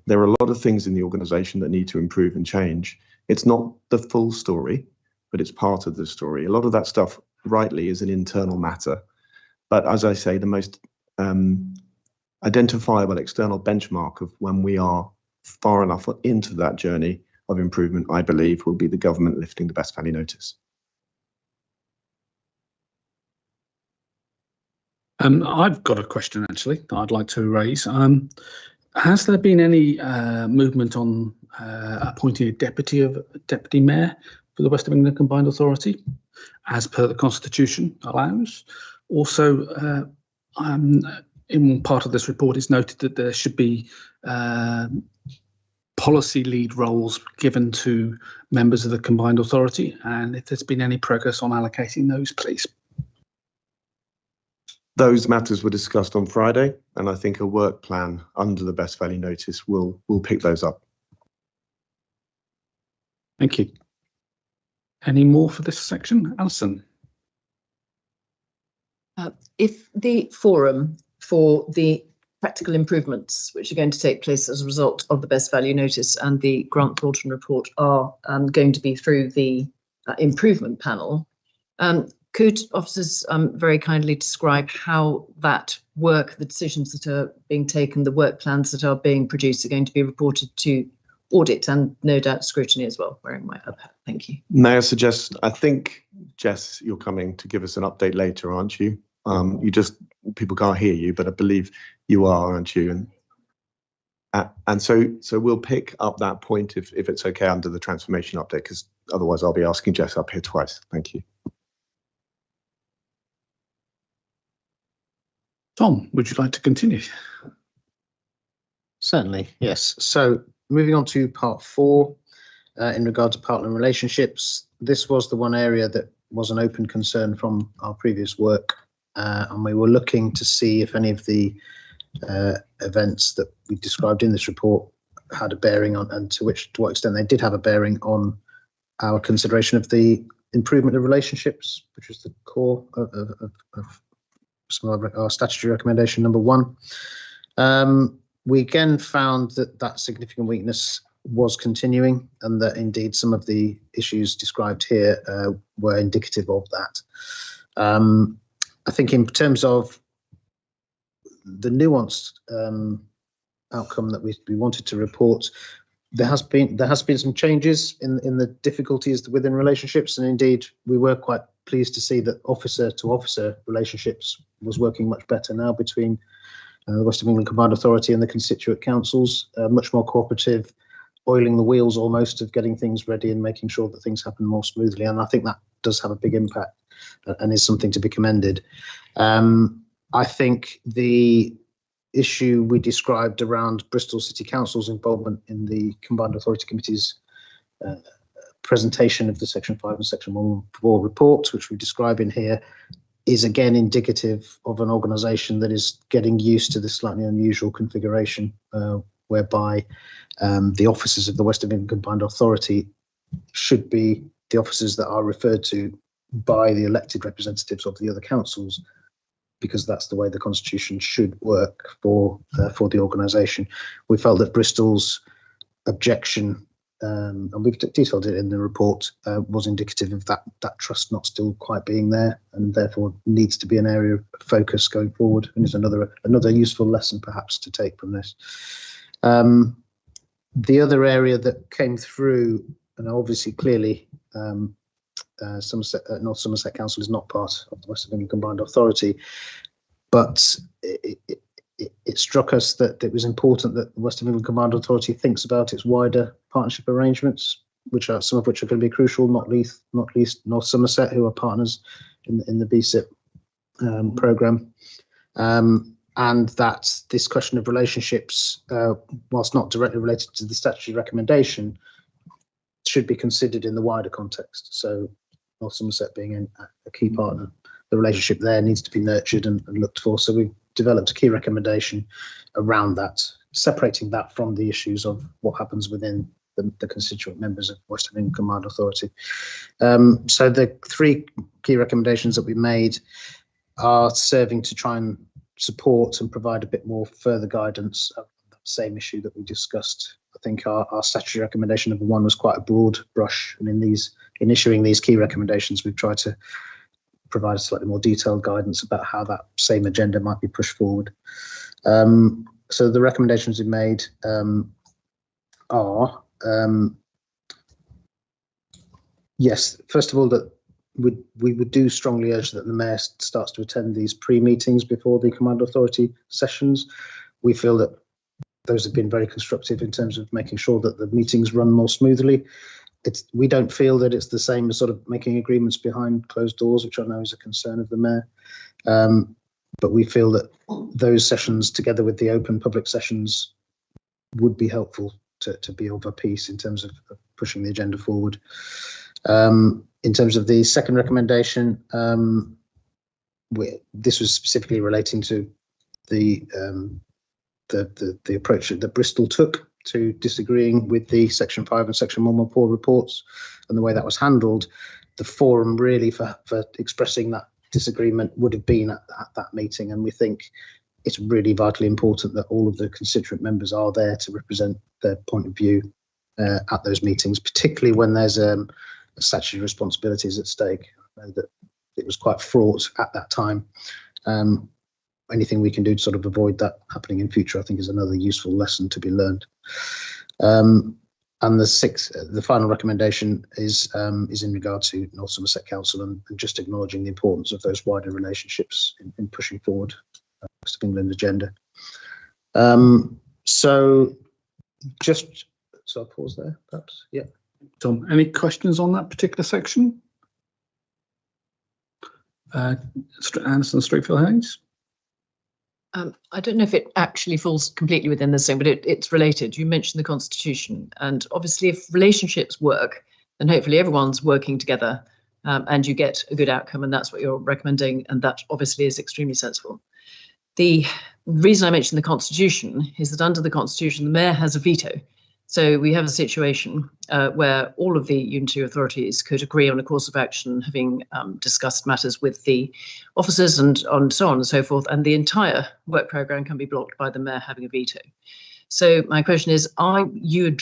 There are a lot of things in the organisation that need to improve and change. It's not the full story, but it's part of the story. A lot of that stuff, rightly, is an internal matter. But as I say, the most identifiable external benchmark of when we are far enough into that journey of improvement, I believe, will be the government lifting the Best Value notice. I've got a question, actually, that I'd like to raise. Has there been any movement on appointing a deputy mayor for the West of England Combined Authority, as per the Constitution allows? Also, in part of this report, it's noted that there should be policy lead roles given to members of the Combined Authority, and if there's been any progress on allocating those, please. Those matters were discussed on Friday, and I think a work plan under the Best Value notice will pick those up. Thank you. Any more for this section? Alison? If the forum for the practical improvements which are going to take place as a result of the Best Value notice and the Grant Thornton report are going to be through the improvement panel, could officers very kindly describe how that work, the decisions that are being taken, the work plans that are being produced are going to be reported to audit and no doubt scrutiny as well, wearing my up hat. Thank you. May I suggest, I think, Jess, you're coming to give us an update later, aren't you? People can't hear you, but I believe you are, aren't you? And so we'll pick up that point if it's okay under the transformation update, because otherwise I'll be asking Jess up here twice. Thank you. Tom, would you like to continue? Certainly, yes. So moving on to part 4, in regard to partner relationships, this was the one area that was an open concern from our previous work, and we were looking to see if any of the events that we described in this report had a bearing on, and to what extent they did have a bearing on our consideration of the improvement of relationships, which was the core of some of our statutory recommendation number 1. We again found that significant weakness was continuing, and that indeed some of the issues described here were indicative of that. I think in terms of the nuanced outcome that we wanted to report, there has been some changes in the difficulties within relationships, and indeed we were quite pleased to see that officer to officer relationships was working much better now between the West of England Combined Authority and the constituent councils, much more cooperative, oiling the wheels almost of getting things ready and making sure that things happen more smoothly. And I think that does have a big impact and is something to be commended. I think the issue we described around Bristol City Council's involvement in the Combined Authority Committee's presentation of the Section 5 and Section 114 reports, which we describe in here, is again indicative of an organisation that is getting used to this slightly unusual configuration, whereby the officers of the West of England Combined Authority should be the officers that are referred to by the elected representatives of the other councils, because that's the way the constitution should work for the organisation. We felt that Bristol's objection, and we've detailed it in the report, was indicative of that trust not still quite being there, and therefore needs to be an area of focus going forward, and is another useful lesson perhaps to take from this. The other area that came through, and obviously clearly North Somerset Council is not part of the West of England Combined Authority, but it struck us that it was important that the West of England Combined Authority thinks about its wider partnership arrangements, some of which are going to be crucial, not least North Somerset, who are partners in the BSIP programme. And that this question of relationships, whilst not directly related to the statutory recommendation, should be considered in the wider context. So North Somerset being a key partner, the relationship there needs to be nurtured and looked for. So we've developed a key recommendation around that, separating that from the issues of what happens within the constituent members of West of England Combined Authority. So the three key recommendations that we made are serving to try and support and provide a bit more further guidance of the same issue that we discussed. I think our statutory recommendation number one was quite a broad brush, and in issuing these key recommendations, we've tried to provide slightly more detailed guidance about how that same agenda might be pushed forward. So the recommendations we made are, yes, first of all, that we would do strongly urge that the Mayor starts to attend these pre-meetings before the Combined Authority sessions. We feel that those have been very constructive in terms of making sure that the meetings run more smoothly. We don't feel that it's the same as sort of making agreements behind closed doors, which I know is a concern of the Mayor. But we feel that those sessions, together with the open public sessions, would be helpful to be of a piece in terms of pushing the agenda forward. In terms of the second recommendation, this was specifically relating to the approach that Bristol took to disagreeing with the Section 5 and Section 114 reports and the way that was handled. The forum really for expressing that disagreement would have been at that meeting, and we think it's really vitally important that all of the constituent members are there to represent their point of view at those meetings, particularly when there's statutory responsibilities at stake. I know that it was quite fraught at that time. Anything we can do to sort of avoid that happening in future, I think, is another useful lesson to be learned. And the final recommendation is in regard to North Somerset Council and just acknowledging the importance of those wider relationships in pushing forward the West of England agenda. So I'll pause there, perhaps. Yeah. Tom, any questions on that particular section? Anderson, Streetfield Hayes? I don't know if it actually falls completely within the same, but it's related. You mentioned the Constitution, and obviously if relationships work, then hopefully everyone's working together and you get a good outcome, and that's what you're recommending, and that obviously is extremely sensible. The reason I mentioned the Constitution is that under the Constitution, the Mayor has a veto. So we have a situation where all of the unitary authorities could agree on a course of action, having discussed matters with the officers and so on and so forth, and the entire work programme can be blocked by the Mayor having a veto. So my question is, are you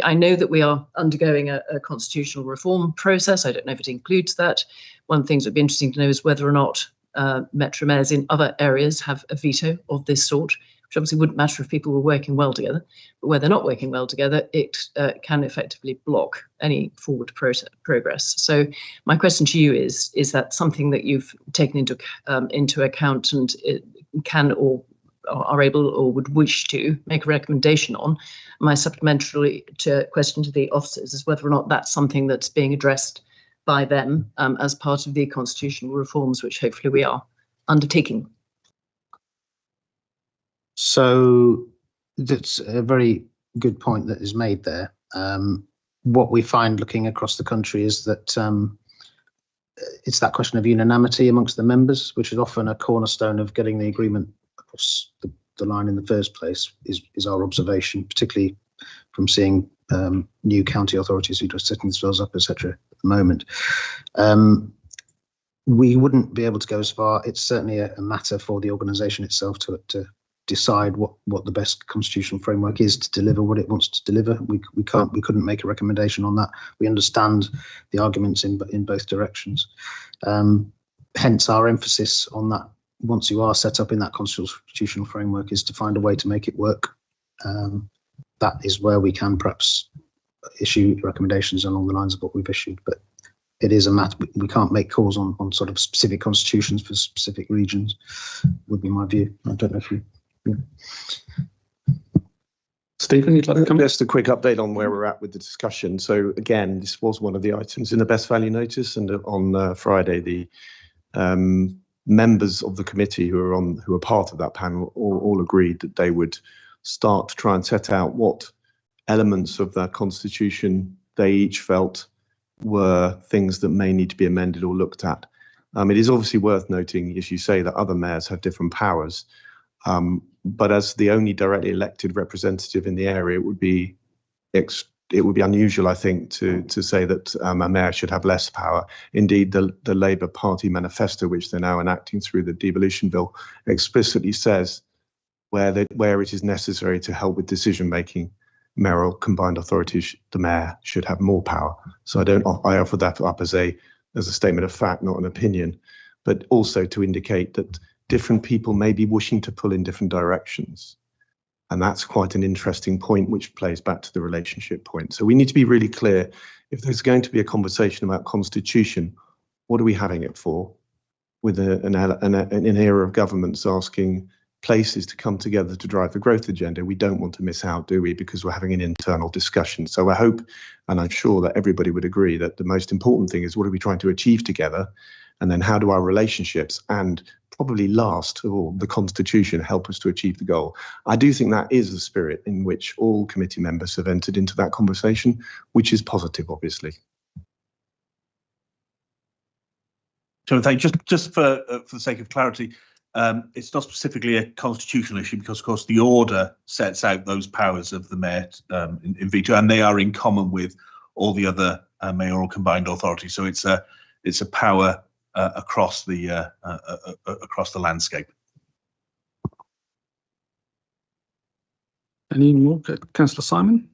I know that we are undergoing a constitutional reform process. I don't know if it includes that. One of the things that would be interesting to know is whether or not metro mayors in other areas have a veto of this sort, which obviously wouldn't matter if people were working well together, but where they're not working well together, it can effectively block any forward progress. So my question to you is that something that you've taken into account and can or are able or would wish to make a recommendation on? My supplementary question to the officers is whether or not that's something that's being addressed by them as part of the constitutional reforms, which hopefully we are undertaking. So that's a very good point that is made there. What we find looking across the country is that it's that question of unanimity amongst the members, which is often a cornerstone of getting the agreement across the line in the first place, is our observation, particularly from seeing new county authorities who are setting themselves up, etc. at the moment. We wouldn't be able to go as far. It's certainly a matter for the organisation itself to decide what the best constitutional framework is to deliver what it wants to deliver. We couldn't make a recommendation on that. We understand the arguments in both directions. Hence our emphasis on that. Once you are set up in that constitutional framework, is to find a way to make it work. That is where we can perhaps issue recommendations along the lines of what we've issued, but it is a matter. We can't make calls on sort of specific constitutions for specific regions, would be my view. I don't know if you. Yeah. Stephen, you'd like to come in? Just a quick update on where we're at with the discussion. So again, this was one of the items in the best value notice, and on Friday, the members of the committee who are part of that panel all agreed that they would start to try and set out what elements of that constitution they each felt were things that may need to be amended or looked at. It is obviously worth noting, as you say, that other mayors have different powers, but as the only directly elected representative in the area, it would be unusual, I think, to say that a mayor should have less power. Indeed, the Labour Party manifesto, which they're now enacting through the devolution bill, explicitly says where it is necessary to help with decision making, mayoral combined authorities, the mayor should have more power. So I offer that up as a statement of fact, not an opinion, but also to indicate that different people may be wishing to pull in different directions. And that's quite an interesting point, which plays back to the relationship point. So we need to be really clear. If there's going to be a conversation about constitution, what are we having it for? With an era of governments asking places to come together to drive the growth agenda, we don't want to miss out, do we? Because we're having an internal discussion. So I hope, and I'm sure that everybody would agree, that the most important thing is what are we trying to achieve together? And then how do our relationships and probably last of all, the Constitution help us to achieve the goal? I do think that is the spirit in which all committee members have entered into that conversation, which is positive, obviously. So thank you. Just for the sake of clarity, it's not specifically a constitutional issue because, of course, the order sets out those powers of the mayor in veto, and they are in common with all the other mayoral combined authorities. So it's a power across the landscape. Any more, Councillor Simon?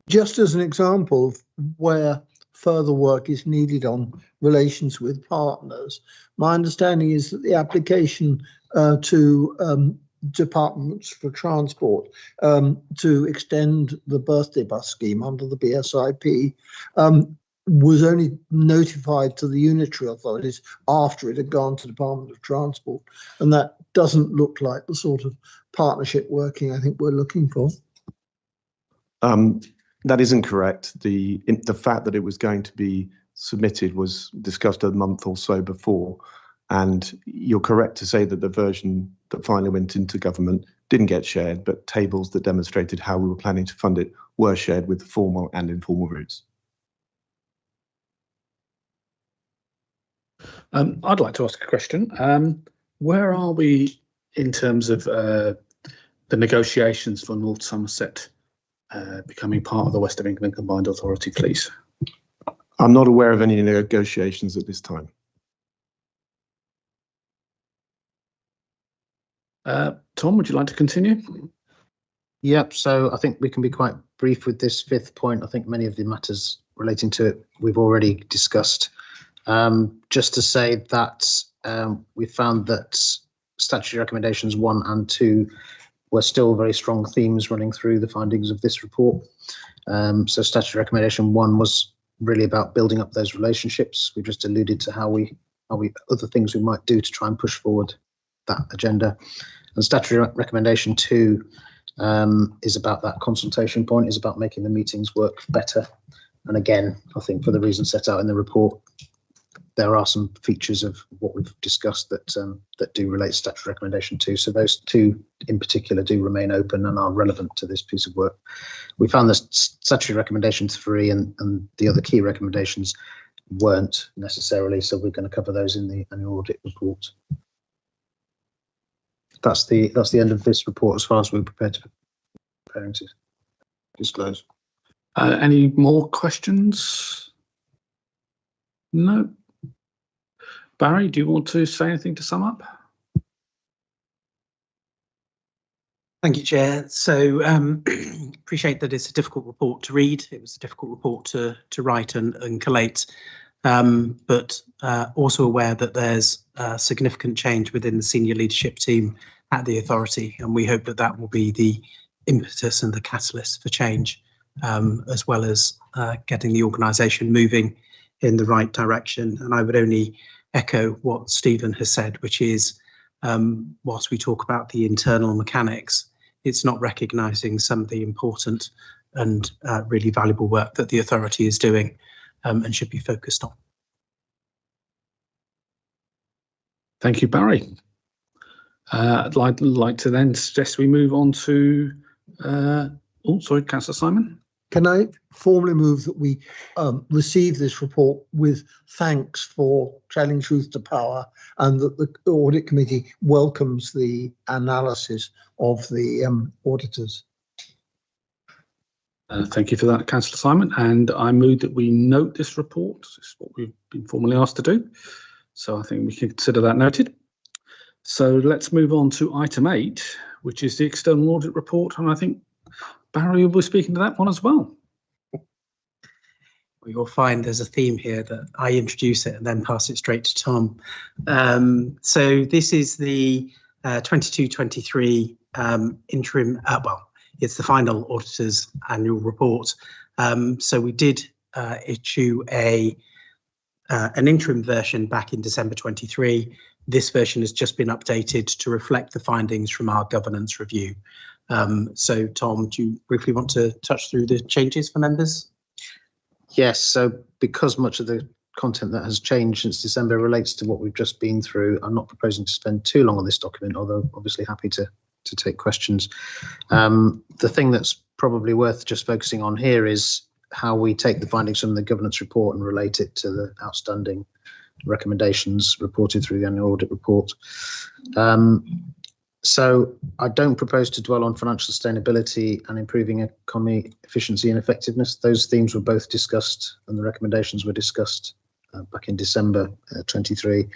Just as an example of where further work is needed on relations with partners, my understanding is that the application to departments for transport to extend the birthday bus scheme under the BSIP was only notified to the unitary authorities after it had gone to Department of Transport, and that doesn't look like the sort of partnership working I think we're looking for. That isn't correct. The fact that it was going to be submitted was discussed a month or so before, and you're correct to say that the version that finally went into government didn't get shared, but tables that demonstrated how we were planning to fund it were shared with the formal and informal routes. I'd like to ask a question. Where are we in terms of the negotiations for North Somerset becoming part of the West of England Combined Authority, please? I'm not aware of any negotiations at this time. Tom, would you like to continue? Yep, so I think we can be quite brief with this fifth point. I think many of the matters relating to it we've already discussed. Just to say that we found that statutory recommendations 1 and 2 were still very strong themes running through the findings of this report. So statutory recommendation 1 was really about building up those relationships. We just alluded to how we other things we might do to try and push forward that agenda. And statutory recommendation 2 is about that consultation point, is about making the meetings work better. And again, I think for the reasons set out in the report, there are some features of what we've discussed that that do relate to statutory recommendation 2. So those 2 in particular do remain open and are relevant to this piece of work. We found that statutory recommendation 3 and the other key recommendations weren't necessarily, so we're going to cover those in the annual audit report. That's the end of this report as far as we're prepared to disclose. Any more questions? No. Barry, do you want to say anything to sum up? Thank you, Chair. So appreciate that it's a difficult report to read. It was a difficult report to write and collate, but also aware that there's significant change within the senior leadership team at the authority, and we hope that that will be the impetus and the catalyst for change, as well as getting the organisation moving in the right direction. And I would only echo what Stephen has said, which is whilst we talk about the internal mechanics, it's not recognising some of the important and really valuable work that the authority is doing and should be focused on. Thank you, Barry. I'd like to then suggest we move on to, Councillor Simon. Can I formally move that we receive this report with thanks for telling truth to power, and that the audit committee welcomes the analysis of the auditors? Thank you for that, Councillor Simon. And I move that we note this report. This is what we've been formally asked to do. So I think we can consider that noted. So let's move on to item 8, which is the external audit report. And I think Barry will be speaking to that one as well. Well, you'll find there's a theme here that I introduce it and then pass it straight to Tom. So this is the 22-23 interim, it's the final auditor's annual report. So we did issue an interim version back in December 23. This version has just been updated to reflect the findings from our governance review. So Tom, do you briefly want to touch through the changes for members? Yes, so because much of the content that has changed since December relates to what we've just been through, I'm not proposing to spend too long on this document, although obviously happy to take questions. The thing that's probably worth just focusing on here is how we take the findings from the governance report and relate it to the outstanding recommendations reported through the annual audit report. So I don't propose to dwell on financial sustainability and improving economy, efficiency and effectiveness. Those themes were both discussed and the recommendations were discussed back in December 23.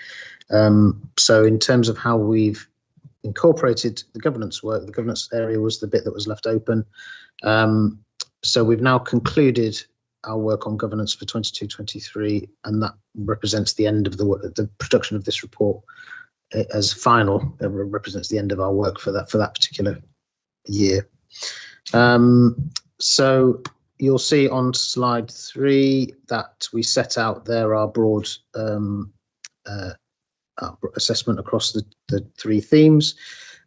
So in terms of how we've incorporated the governance work, the governance area was the bit that was left open. So we've now concluded our work on governance for 22-23, and that represents the end of the work, the production of this report as final. It represents the end of our work for that particular year. So you'll see on slide 3 that we set out there our broad assessment across the 3 themes.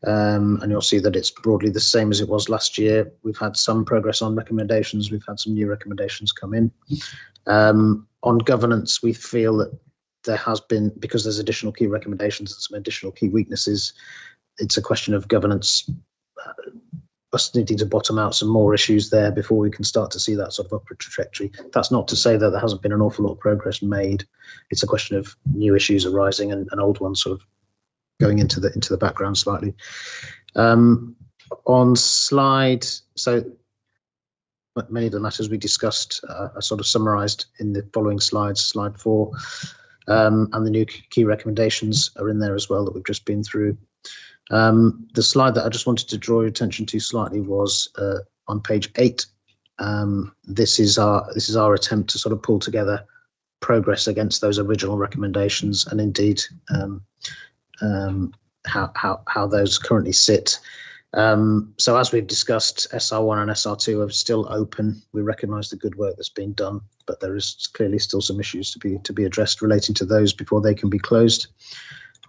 And you'll see that it's broadly the same as it was last year. We've had some progress on recommendations. We've had some new recommendations come in. On governance, we feel that there has been, because there's additional key recommendations and some additional key weaknesses, it's a question of governance, us needing to bottom out some more issues there before we can start to see that sort of upward trajectory. That's not to say that there hasn't been an awful lot of progress made. It's a question of new issues arising and old ones sort of going into the background slightly. On slide, so many of the matters we discussed are sort of summarised in the following slides, slide 4, and the new key recommendations are in there as well that we've just been through. The slide that I just wanted to draw your attention to slightly was on page 8. This is our attempt to sort of pull together progress against those original recommendations, and indeed how those currently sit. So as we've discussed, SR1 and SR2 are still open. We recognise the good work that's been done, but there is clearly still some issues to be addressed relating to those before they can be closed.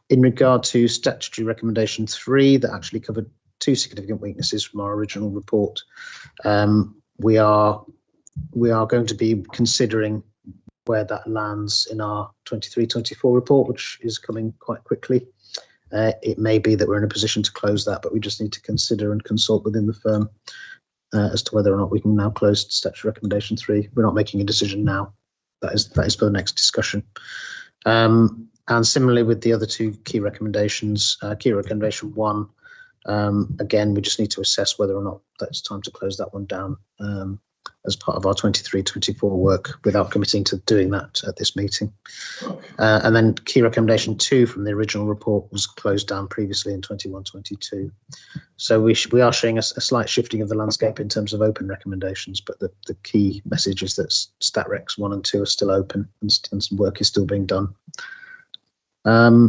In regard to statutory recommendation 3, that actually covered 2 significant weaknesses from our original report. We are going to be considering where that lands in our 23-24 report, which is coming quite quickly. It may be that we're in a position to close that, but we just need to consider and consult within the firm as to whether or not we can now close statutory recommendation 3. We're not making a decision now. That is for the next discussion. And similarly with the other 2 key recommendations, key recommendation 1, again, we just need to assess whether or not that's time to close that one down as part of our 23-24 work without committing to doing that at this meeting. And then key recommendation 2 from the original report was closed down previously in 21-22. So we are showing a slight shifting of the landscape in terms of open recommendations, but the key message is that StatRecs 1 and 2 are still open and some work is still being done. I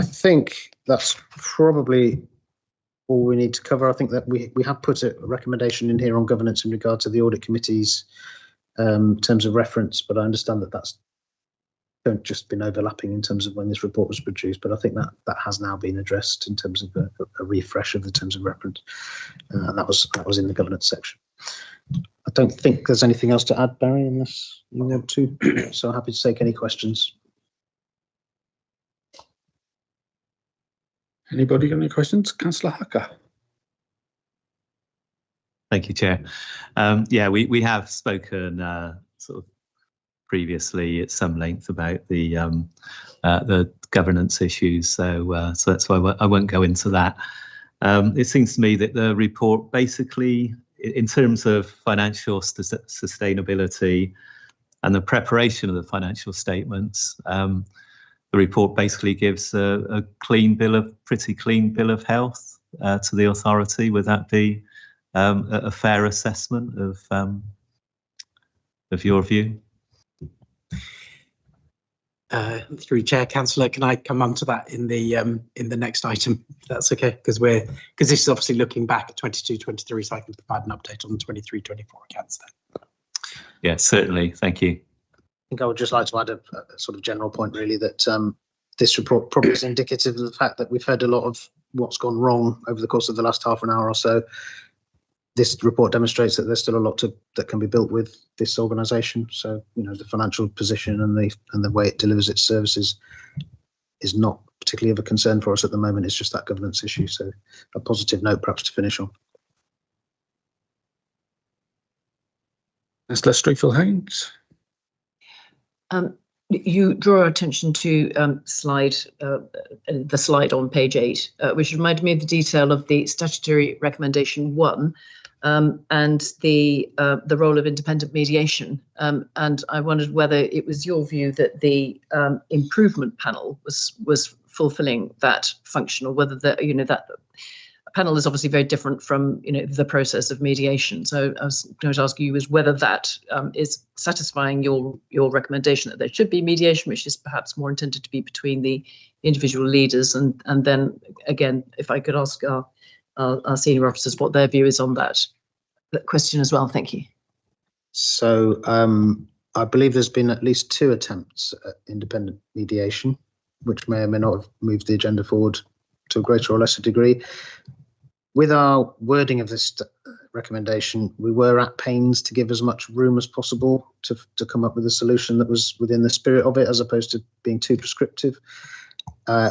think that's probably all we need to cover. I think that we have put a recommendation in here on governance in regard to the audit committee's terms of reference, but I understand that that's just been overlapping in terms of when this report was produced, but I think that has now been addressed in terms of a refresh of the terms of reference, and that was in the governance section. I don't think there's anything else to add, Barry, unless you want to. So happy to take any questions. Anybody got any questions? Councillor Hacker. Thank you, Chair. Yeah, we have spoken sort of previously at some length about the governance issues, so that's why I won't go into that. It seems to me that the report basically, in terms of financial sustainability and the preparation of the financial statements, the report basically gives a pretty clean bill of health to the authority. Would that be a fair assessment of your view? Through Chair, Councillor, can I come on to that in the next item? If that's okay, because this is obviously looking back at 22-23, so I can provide an update on the 23-24 accounts then. Yeah, certainly. Thank you. I think I would just like to add a sort of general point, really, that this report probably is indicative of the fact that we've heard a lot of what's gone wrong over the course of the last half an hour or so. This report demonstrates that there's still a lot that can be built with this organisation. So, you know, the financial position and the way it delivers its services is not particularly of a concern for us at the moment. It's just that governance issue. So, a positive note, perhaps, to finish on. Councillor Streetfield-Haynes. You draw our attention to the slide on page 8, which reminded me of the detail of the statutory recommendation 1 and the role of independent mediation. And I wondered whether it was your view that the improvement panel was fulfilling that function, or whether that panel is obviously very different from the process of mediation. So I was going to ask you is whether that is satisfying your recommendation that there should be mediation, which is perhaps more intended to be between the individual leaders, and then again, if I could ask our senior officers what their view is on that question as well. Thank you. So I believe there's been at least 2 attempts at independent mediation, which may or may not have moved the agenda forward to a greater or lesser degree. With our wording of this recommendation, we were at pains to give as much room as possible to come up with a solution that was within the spirit of it, as opposed to being too prescriptive.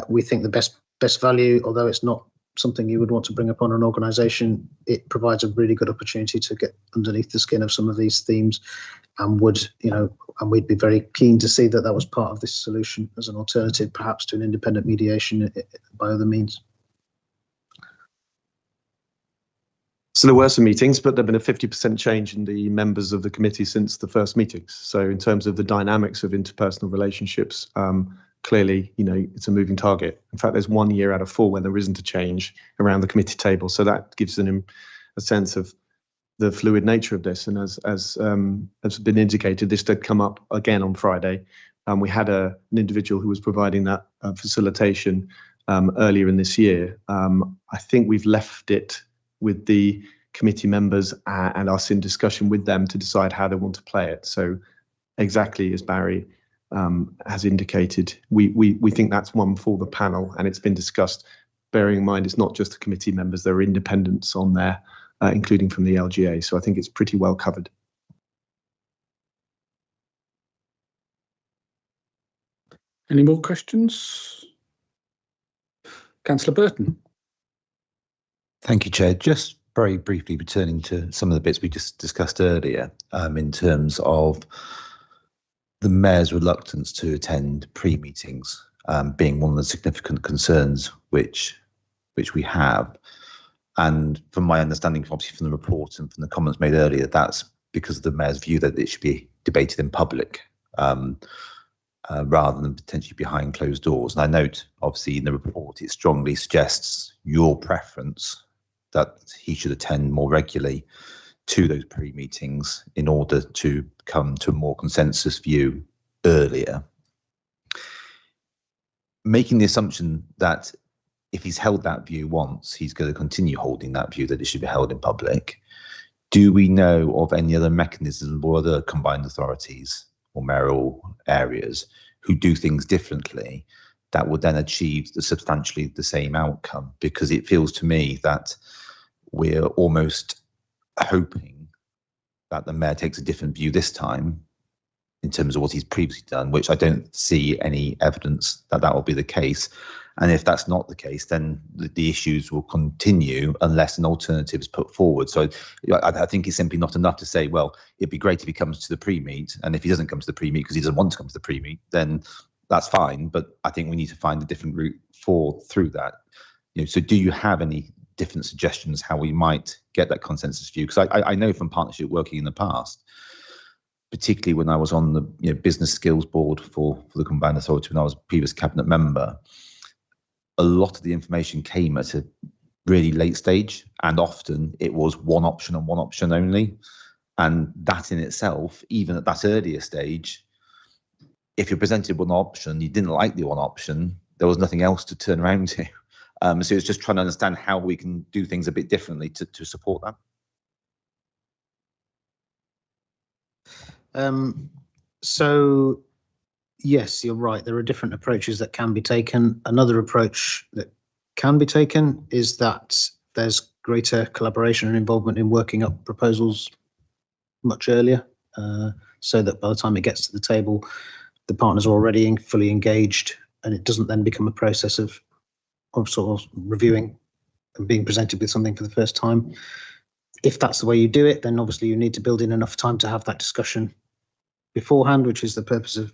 We think the best value, although it's not something you would want to bring upon an organisation, it provides a really good opportunity to get underneath the skin of some of these themes, and we'd be very keen to see that was part of this solution as an alternative, perhaps, to an independent mediation by other means. So there were some meetings, but there've been a 50% change in the members of the committee since the first meetings. So in terms of the dynamics of interpersonal relationships, clearly, it's a moving target. In fact, there's 1 year out of 4 when there isn't a change around the committee table. So that gives a sense of the fluid nature of this. And as been indicated, this did come up again on Friday. We had an individual who was providing that facilitation earlier in this year. I think we've left it with the committee members and us in discussion with them to decide how they want to play it. So exactly as Barry has indicated, we think that's one for the panel, and it's been discussed, bearing in mind it's not just the committee members, there are independents on there, including from the LGA. So I think it's pretty well covered. Any more questions? Councillor Burton. Thank you, Chair. Just very briefly returning to some of the bits we just discussed earlier, in terms of the Mayor's reluctance to attend pre-meetings being one of the significant concerns which we have. And from my understanding, obviously from the report and from the comments made earlier, that's because of the Mayor's view that it should be debated in public rather than potentially behind closed doors. And I note, obviously, in the report, it strongly suggests your preference that he should attend more regularly to those pre-meetings in order to come to a more consensus view earlier. Making the assumption that if he's held that view once, he's going to continue holding that view that it should be held in public. Do we know of any other mechanisms or other combined authorities or mayoral areas who do things differently that would then achieve substantially the same outcome? Because it feels to me that we're almost hoping that the Mayor takes a different view this time in terms of what he's previously done, which I don't see any evidence that that will be the case. And if that's not the case, then the issues will continue unless an alternative is put forward. So I think it's simply not enough to say, well, it'd be great if he comes to the pre-meet. And if he doesn't come to the pre-meet because he doesn't want to come to the pre-meet, then that's fine. But I think we need to find a different route through that. So do you have any different suggestions how we might get that consensus view? Because I know from partnership working in the past, particularly when I was on the business skills board for the combined authority when I was a previous cabinet member, a lot of the information came at a really late stage, and often it was one option and one option only. And that in itself, even at that earlier stage, if you're presented one option, you didn't like the one option, there was nothing else to turn around to. So it's just trying to understand how we can do things a bit differently to support that. So yes, you're right. There are different approaches that can be taken. Another approach that can be taken is that there's greater collaboration and involvement in working up proposals much earlier, so that by the time it gets to the table, the partners are already fully engaged, and it doesn't then become a process of sort of reviewing and being presented with something for the first time. If that's the way you do it, then obviously you need to build in enough time to have that discussion beforehand, which is the purpose of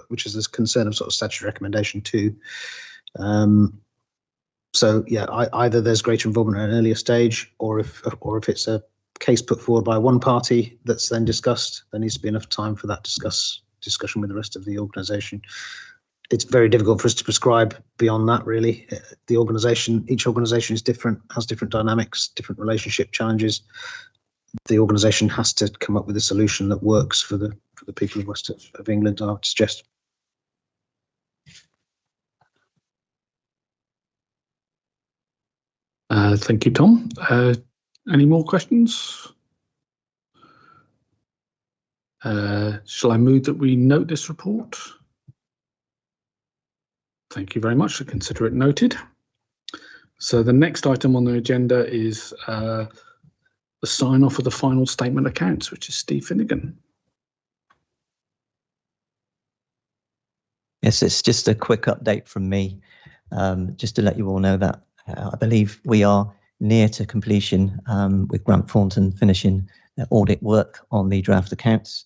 which is the concern of statutory recommendation 2. So yeah, either there's greater involvement at an earlier stage, or if it's a case put forward by one party that's then discussed, there needs to be enough time for that discussion with the rest of the organisation. It's very difficult for us to prescribe beyond that, really. Each organisation is different, has different dynamics, different relationship challenges. The organisation has to come up with a solution that works for the people of West of England, I would suggest. Thank you, Tom. Any more questions? Shall I move that we note this report? Thank you very much. I consider it noted. So the next item on the agenda is the sign off of the final statement accounts, which is Steve Finnegan. Yes, it's just a quick update from me, just to let you all know that I believe we are near to completion with Grant Thornton finishing audit work on the draft accounts,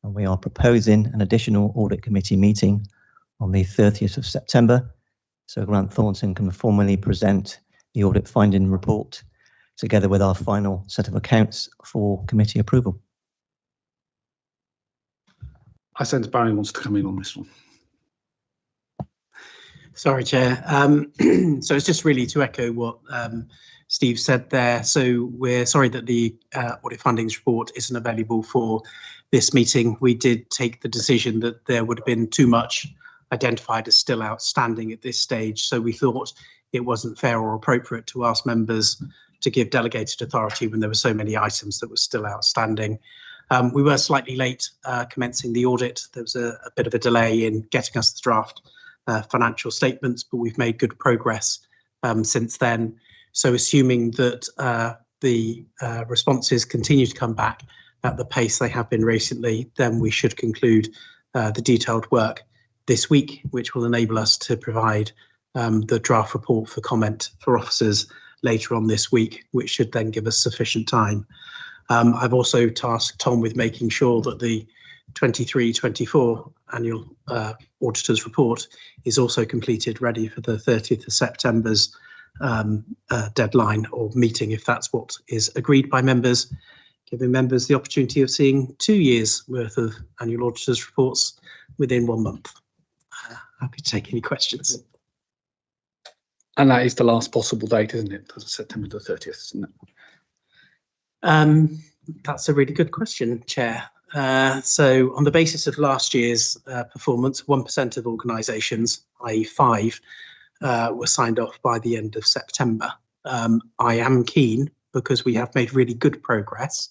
and we are proposing an additional audit committee meeting on the 30th of September, so Grant Thornton can formally present the audit finding report together with our final set of accounts for committee approval. I sense Barry wants to come in on this one. Sorry, Chair. So it's just really to echo what Steve said there. So we're sorry that the audit findings report isn't available for this meeting. We did take the decision that there would have been too much identified as still outstanding at this stage. So we thought it wasn't fair or appropriate to ask members to give delegated authority when there were so many items that were still outstanding. We were slightly late commencing the audit. There was a bit of a delay in getting us the draft financial statements, but we've made good progress since then. So assuming that the responses continue to come back at the pace they have been recently, then we should conclude the detailed work this week, which will enable us to provide the draft report for comment for officers later on this week, which should then give us sufficient time. I've also tasked Tom with making sure that the 23-24 annual auditor's report is also completed, ready for the 30th of September's deadline or meeting, if that's what is agreed by members, giving members the opportunity of seeing 2 years worth of annual auditor's reports within 1 month. Happy to take any questions. And that is the last possible date, isn't it? September the 30th, isn't it? That's a really good question, Chair. So on the basis of last year's performance, 1% of organisations, i.e. 5, were signed off by the end of September. I am keen, because we have made really good progress,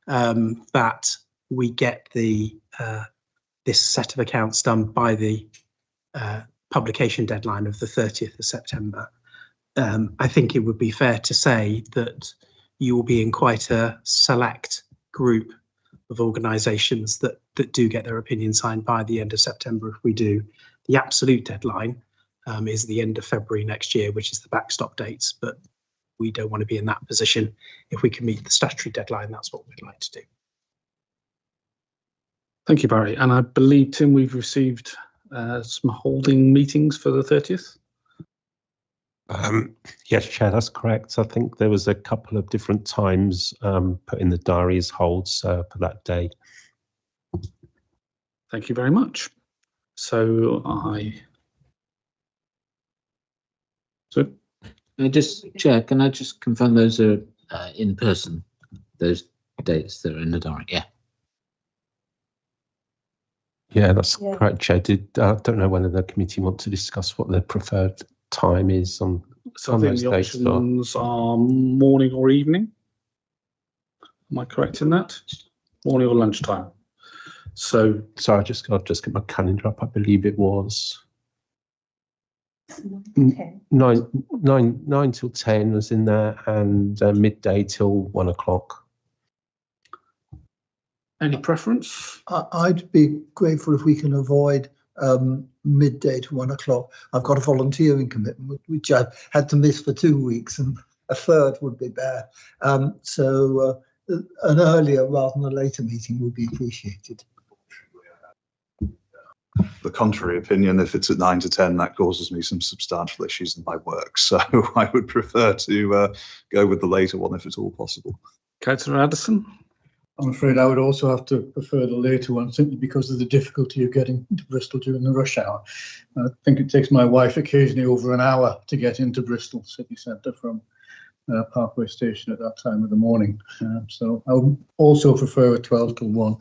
that we get the this set of accounts done by the publication deadline of the 30th of September. I think it would be fair to say that you will be in quite a select group of organisations that do get their opinion signed by the end of September if we do. The absolute deadline is the end of February next year, which is the backstop dates, but we don't want to be in that position. If we can meet the statutory deadline, that's what we'd like to do. Thank you, Barry. And I believe, Tim, we've received some holding meetings for the 30th. Yes, Chair, that's correct. I think there was a couple of different times put in the diary as holds for that day. Thank you very much. So Chair, can I just confirm those are in person, those dates that are in the diary? Yeah. Yeah, that's correct, Chair. Don't know whether the committee want to discuss what their preferred time is on So I think the options are morning or evening. Am I correct in that? Morning or lunchtime? So I'll just get my calendar up. I believe it was 9 till 10 was in there, and midday till 1 o'clock. Any preference? I'd be grateful if we can avoid midday to 1 o'clock. I've got a volunteering commitment which I've had to miss for 2 weeks, and a third would be bad. So an earlier rather than a later meeting would be appreciated. The contrary opinion, if it's at 9 to 10, that causes me some substantial issues in my work. So I would prefer to go with the later one if at all possible. Councillor Addison? I'm afraid I would also have to prefer the later one, simply because of the difficulty of getting to Bristol during the rush hour. I think it takes my wife occasionally over an hour to get into Bristol city centre from Parkway Station at that time of the morning. So I would also prefer a 12 till 1.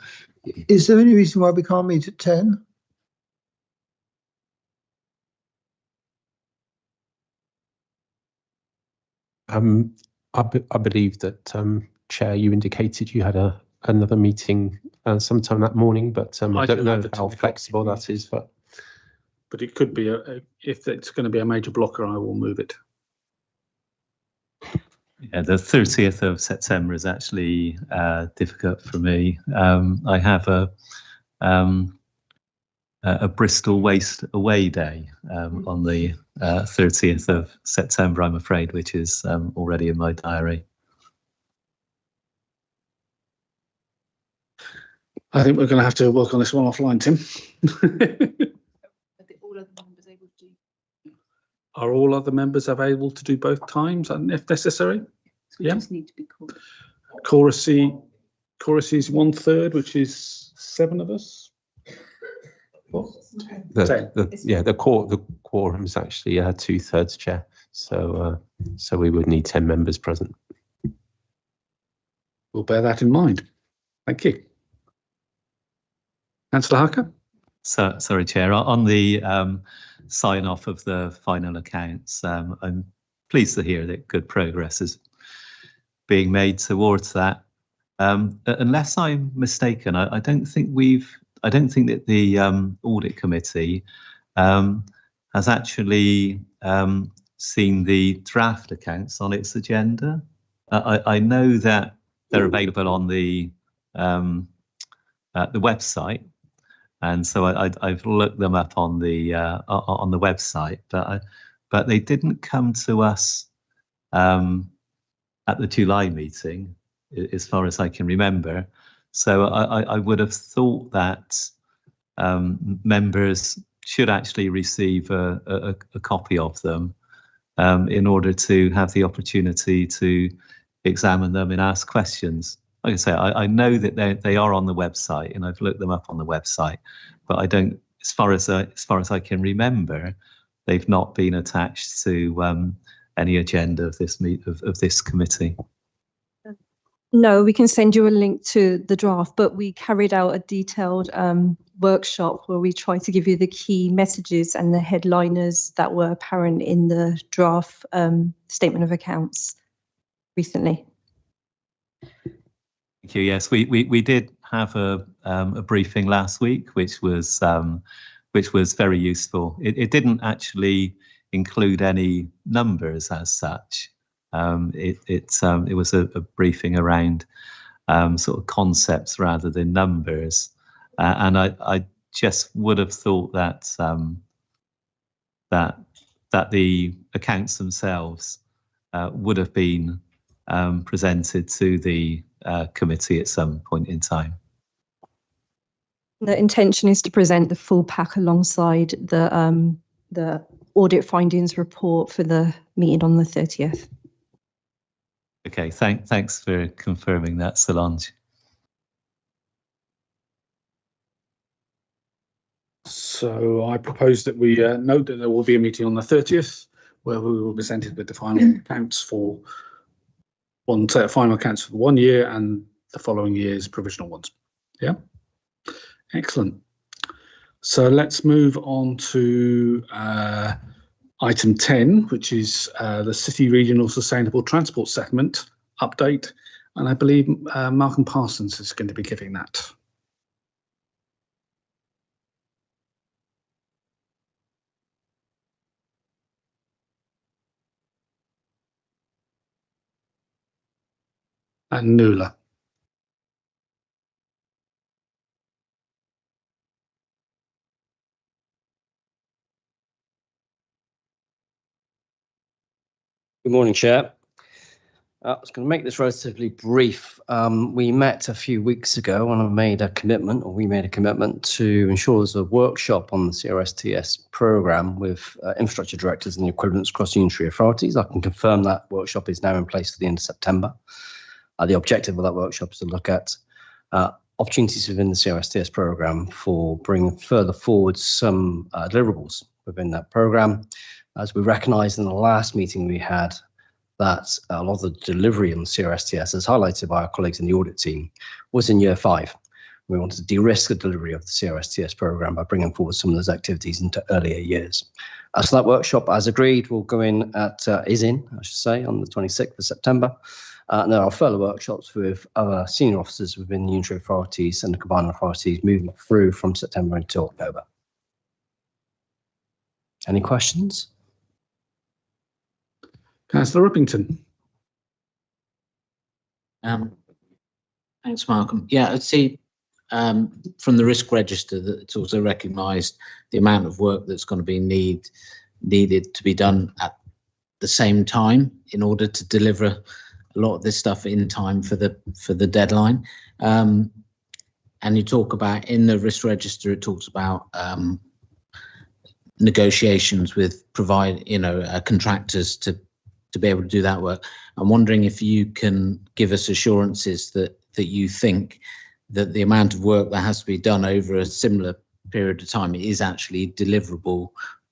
Is there any reason why we can't meet at 10? I believe that, Chair, you indicated you had another meeting sometime that morning, but I don't know how flexible that is. But it could be, if it's going to be a major blocker, I will move it. Yeah, the 30th of September is actually difficult for me. I have a Bristol Waste Away Day on the 30th of September, I'm afraid, which is already in my diary. I think we're going to have to work on this one offline, Tim. Are all other members available to do both times, and if necessary? Yeah. Just need to be called. Chorus is 1/3, which is 7 of us. What? The quorum is actually 2/3, Chair. So we would need 10 members present. We'll bear that in mind. Thank you. Councillor Harker? Sorry, Chair. On the sign off of the final accounts, I'm pleased to hear that good progress is being made towards that. Unless I'm mistaken, I don't think that the audit committee has actually seen the draft accounts on its agenda. I know that they're available on the website, and so I've looked them up on the website, but they didn't come to us at the July meeting, as far as I can remember. So I would have thought that members should actually receive a copy of them in order to have the opportunity to examine them and ask questions. Like I say, I know that they are on the website, and I've looked them up on the website, but I don't, as far as I can remember, they've not been attached to any agenda of this committee. No, we can send you a link to the draft, but we carried out a detailed workshop where we tried to give you the key messages and the headliners that were apparent in the draft statement of accounts recently. Thank you. Yes, we did have a briefing last week, which was very useful. It didn't actually include any numbers as such. It was a briefing around sort of concepts rather than numbers, and I just would have thought that that the accounts themselves would have been presented to the committee at some point in time. The intention is to present the full pack alongside the audit findings report for the meeting on the 30th. Okay, thanks for confirming that, Solange. So I propose that we note that there will be a meeting on the 30th where we will be presented with the final accounts for one set of final accounts for the 1 year and the following year's provisional ones. Yeah, excellent. So let's move on to item 10, which is the City Regional Sustainable Transport Settlement update. And I believe Malcolm Parsons is going to be giving that. And Nuala. Good morning, Chair. I was going to make this relatively brief. We met a few weeks ago and I made a commitment, or we made a commitment to ensure there's a workshop on the CRSTS programme with infrastructure directors and the equivalents across unitary authorities. I can confirm that workshop is now in place for the end of September. The objective of that workshop is to look at opportunities within the CRSTS programme for bringing further forward some deliverables within that programme. As we recognised in the last meeting we had, that a lot of the delivery on the CRSTS, as highlighted by our colleagues in the audit team, was in year 5. We wanted to de-risk the delivery of the CRSTS programme by bringing forward some of those activities into earlier years. So that workshop, as agreed, will go in at, on the 26th of September. And there are further workshops with other senior officers within the unitary authorities and the combined authorities moving through from September until October. Any questions? Councillor Uppington. Thanks, Malcolm. Yeah, I'd see from the risk register that it's also recognised the amount of work that's going to be needed to be done at the same time in order to deliver a lot of this stuff in time for the deadline. And you talk about, in the risk register, it talks about negotiations with contractors to be able to do that work. I'm wondering if you can give us assurances that you think that the amount of work that has to be done over a similar period of time is actually deliverable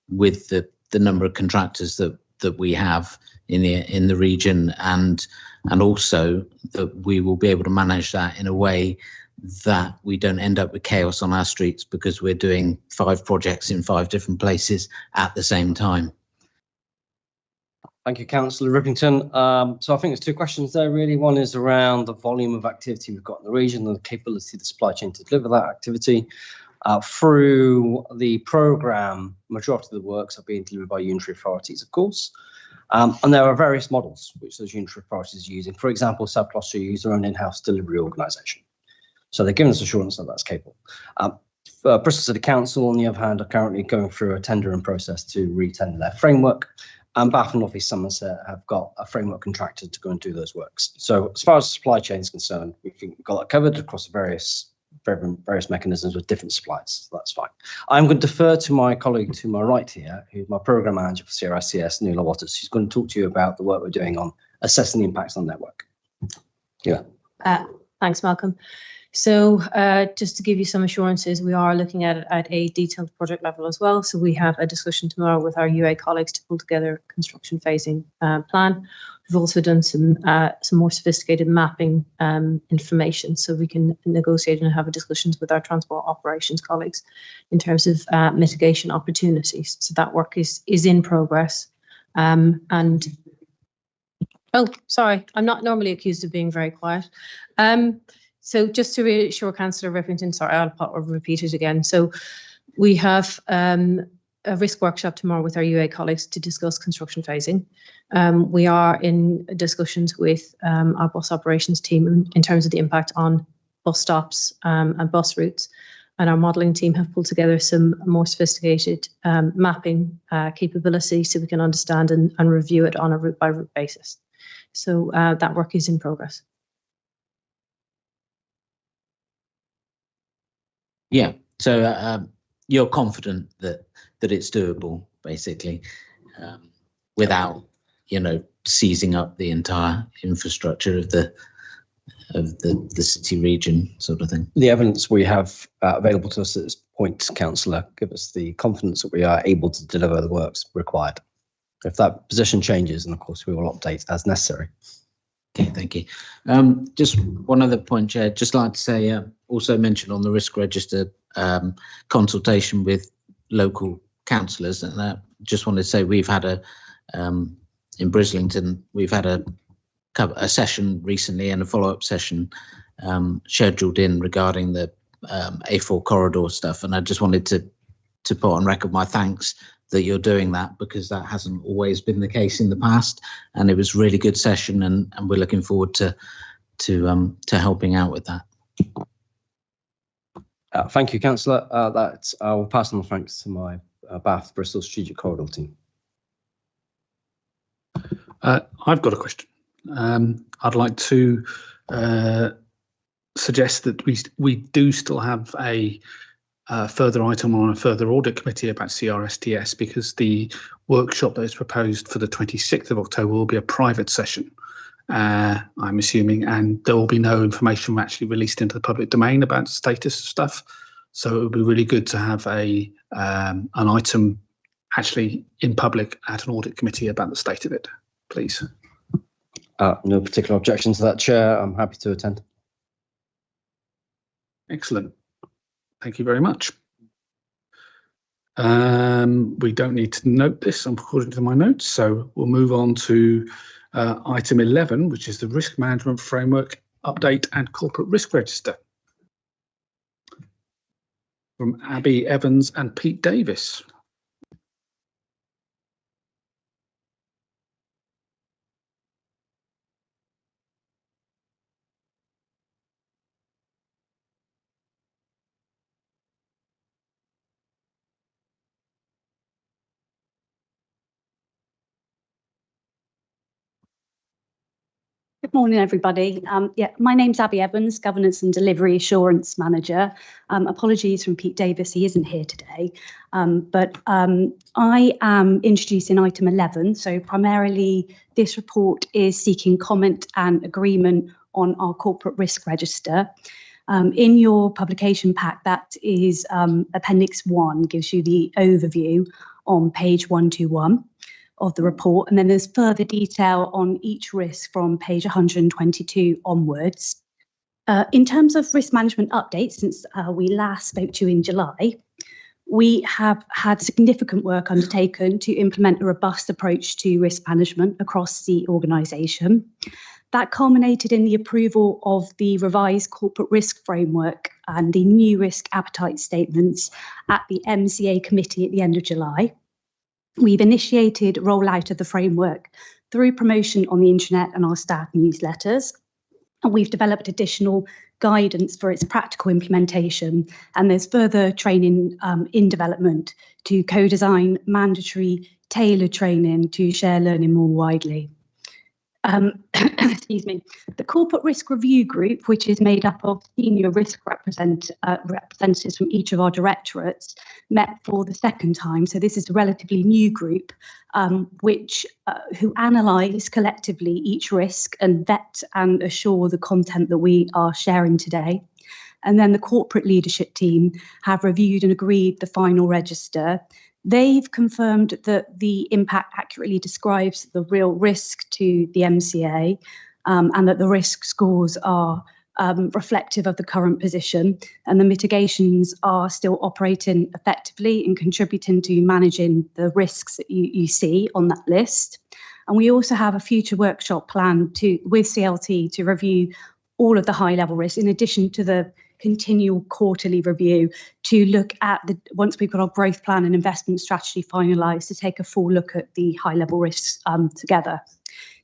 with the number of contractors that we have in the region, and also that we will be able to manage that in a way that we don't end up with chaos on our streets because we're doing 5 projects in 5 different places at the same time. Thank you, Councillor Rippington. So I think there's 2 questions there really. One is around the volume of activity we've got in the region and the capability of the supply chain to deliver that activity. Through the programme, majority of the works are being delivered by unitary authorities, of course. And there are various models which those unitary authorities are using. For example, South Gloucester use their own in-house delivery organisation. So they're giving us assurance that that's capable. Bristol City Council, on the other hand, are currently going through a tendering process to re-tender their framework. And Bath and North East Somerset have got a framework contractor to go and do those works. So as far as the supply chain is concerned, we think we've got that covered across various mechanisms with different suppliers. So that's fine. I'm going to defer to my colleague to my right here, who's my programme manager for CRSCS, Nuala Waters. She's going to talk to you about the work we're doing on assessing the impacts on the network. Yeah. Thanks, Malcolm. So just to give you some assurances, we are looking at it at a detailed project level as well. So we have a discussion tomorrow with our UA colleagues to pull together a construction phasing plan. We've also done some more sophisticated mapping information, so we can negotiate and have discussions with our transport operations colleagues in terms of mitigation opportunities. So that work is in progress. And oh, sorry, I'm not normally accused of being very quiet. So just to reassure Councillor Rippington, sorry, I'll repeat it again. So we have a risk workshop tomorrow with our UA colleagues to discuss construction phasing. We are in discussions with our bus operations team in terms of the impact on bus stops and bus routes. And our modelling team have pulled together some more sophisticated mapping capability so we can understand and review it on a route by route basis. So that work is in progress. Yeah, so you're confident that it's doable, basically, without, seizing up the entire infrastructure of the city region, sort of thing. The evidence we have available to us at this point, Councillor, give us the confidence that we are able to deliver the works required. If that position changes, then of course we will update as necessary. Okay, thank you. Just one other point, Chair. Just like to say, also mentioned on the risk register consultation with local councillors, and I just wanted to say we've had in Brislington, we've had a session recently and a follow-up session scheduled in regarding the A4 corridor stuff, and I just wanted to put on record my thanks that you're doing that, because that hasn't always been the case in the past, and it was a really good session, and we're looking forward to helping out with that. Thank you, Councillor. I will pass on the thanks to my Bath Bristol Strategic Corridor team. I've got a question. I'd like to suggest that we do still have a further item on a further audit committee about CRSTS, because the workshop that is proposed for the 26th of October will be a private session, I'm assuming, and there will be no information actually released into the public domain about the status of stuff. So it would be really good to have an item actually in public at an audit committee about the state of it, please. No particular objection to that, Chair. I'm happy to attend. Excellent. Thank you very much. We don't need to note this according to my notes, so we'll move on to item 11, which is the Risk Management Framework Update and Corporate Risk Register, from Abby Evans and Pete Davis. Good morning, everybody. My name's Abby Evans, Governance and Delivery Assurance Manager. Apologies from Pete Davis, he isn't here today. But I am introducing item 11. So primarily this report is seeking comment and agreement on our corporate risk register. In your publication pack, that is Appendix 1, gives you the overview on page 121 of the report. And then there's further detail on each risk from page 122 onwards. In terms of risk management updates, since we last spoke to you in July, we have had significant work undertaken to implement a robust approach to risk management across the organisation. That culminated in the approval of the revised corporate risk framework and the new risk appetite statements at the MCA committee at the end of July. We've initiated rollout of the framework through promotion on the internet and our staff newsletters. And we've developed additional guidance for its practical implementation, and there's further training in development to co-design mandatory tailored training to share learning more widely. Excuse me. The Corporate Risk Review Group, which is made up of senior risk representatives from each of our directorates, met for the second time. So this is a relatively new group who analyse collectively each risk and vet and assure the content that we are sharing today. And then the corporate leadership team have reviewed and agreed the final register. They've confirmed that the impact accurately describes the real risk to the MCA and that the risk scores are reflective of the current position, and the mitigations are still operating effectively and contributing to managing the risks that you see on that list. And we also have a future workshop planned with CLT to review all of the high level risks, in addition to the continual quarterly review, to look at once we've got our growth plan and investment strategy finalised, to take a full look at the high level risks together.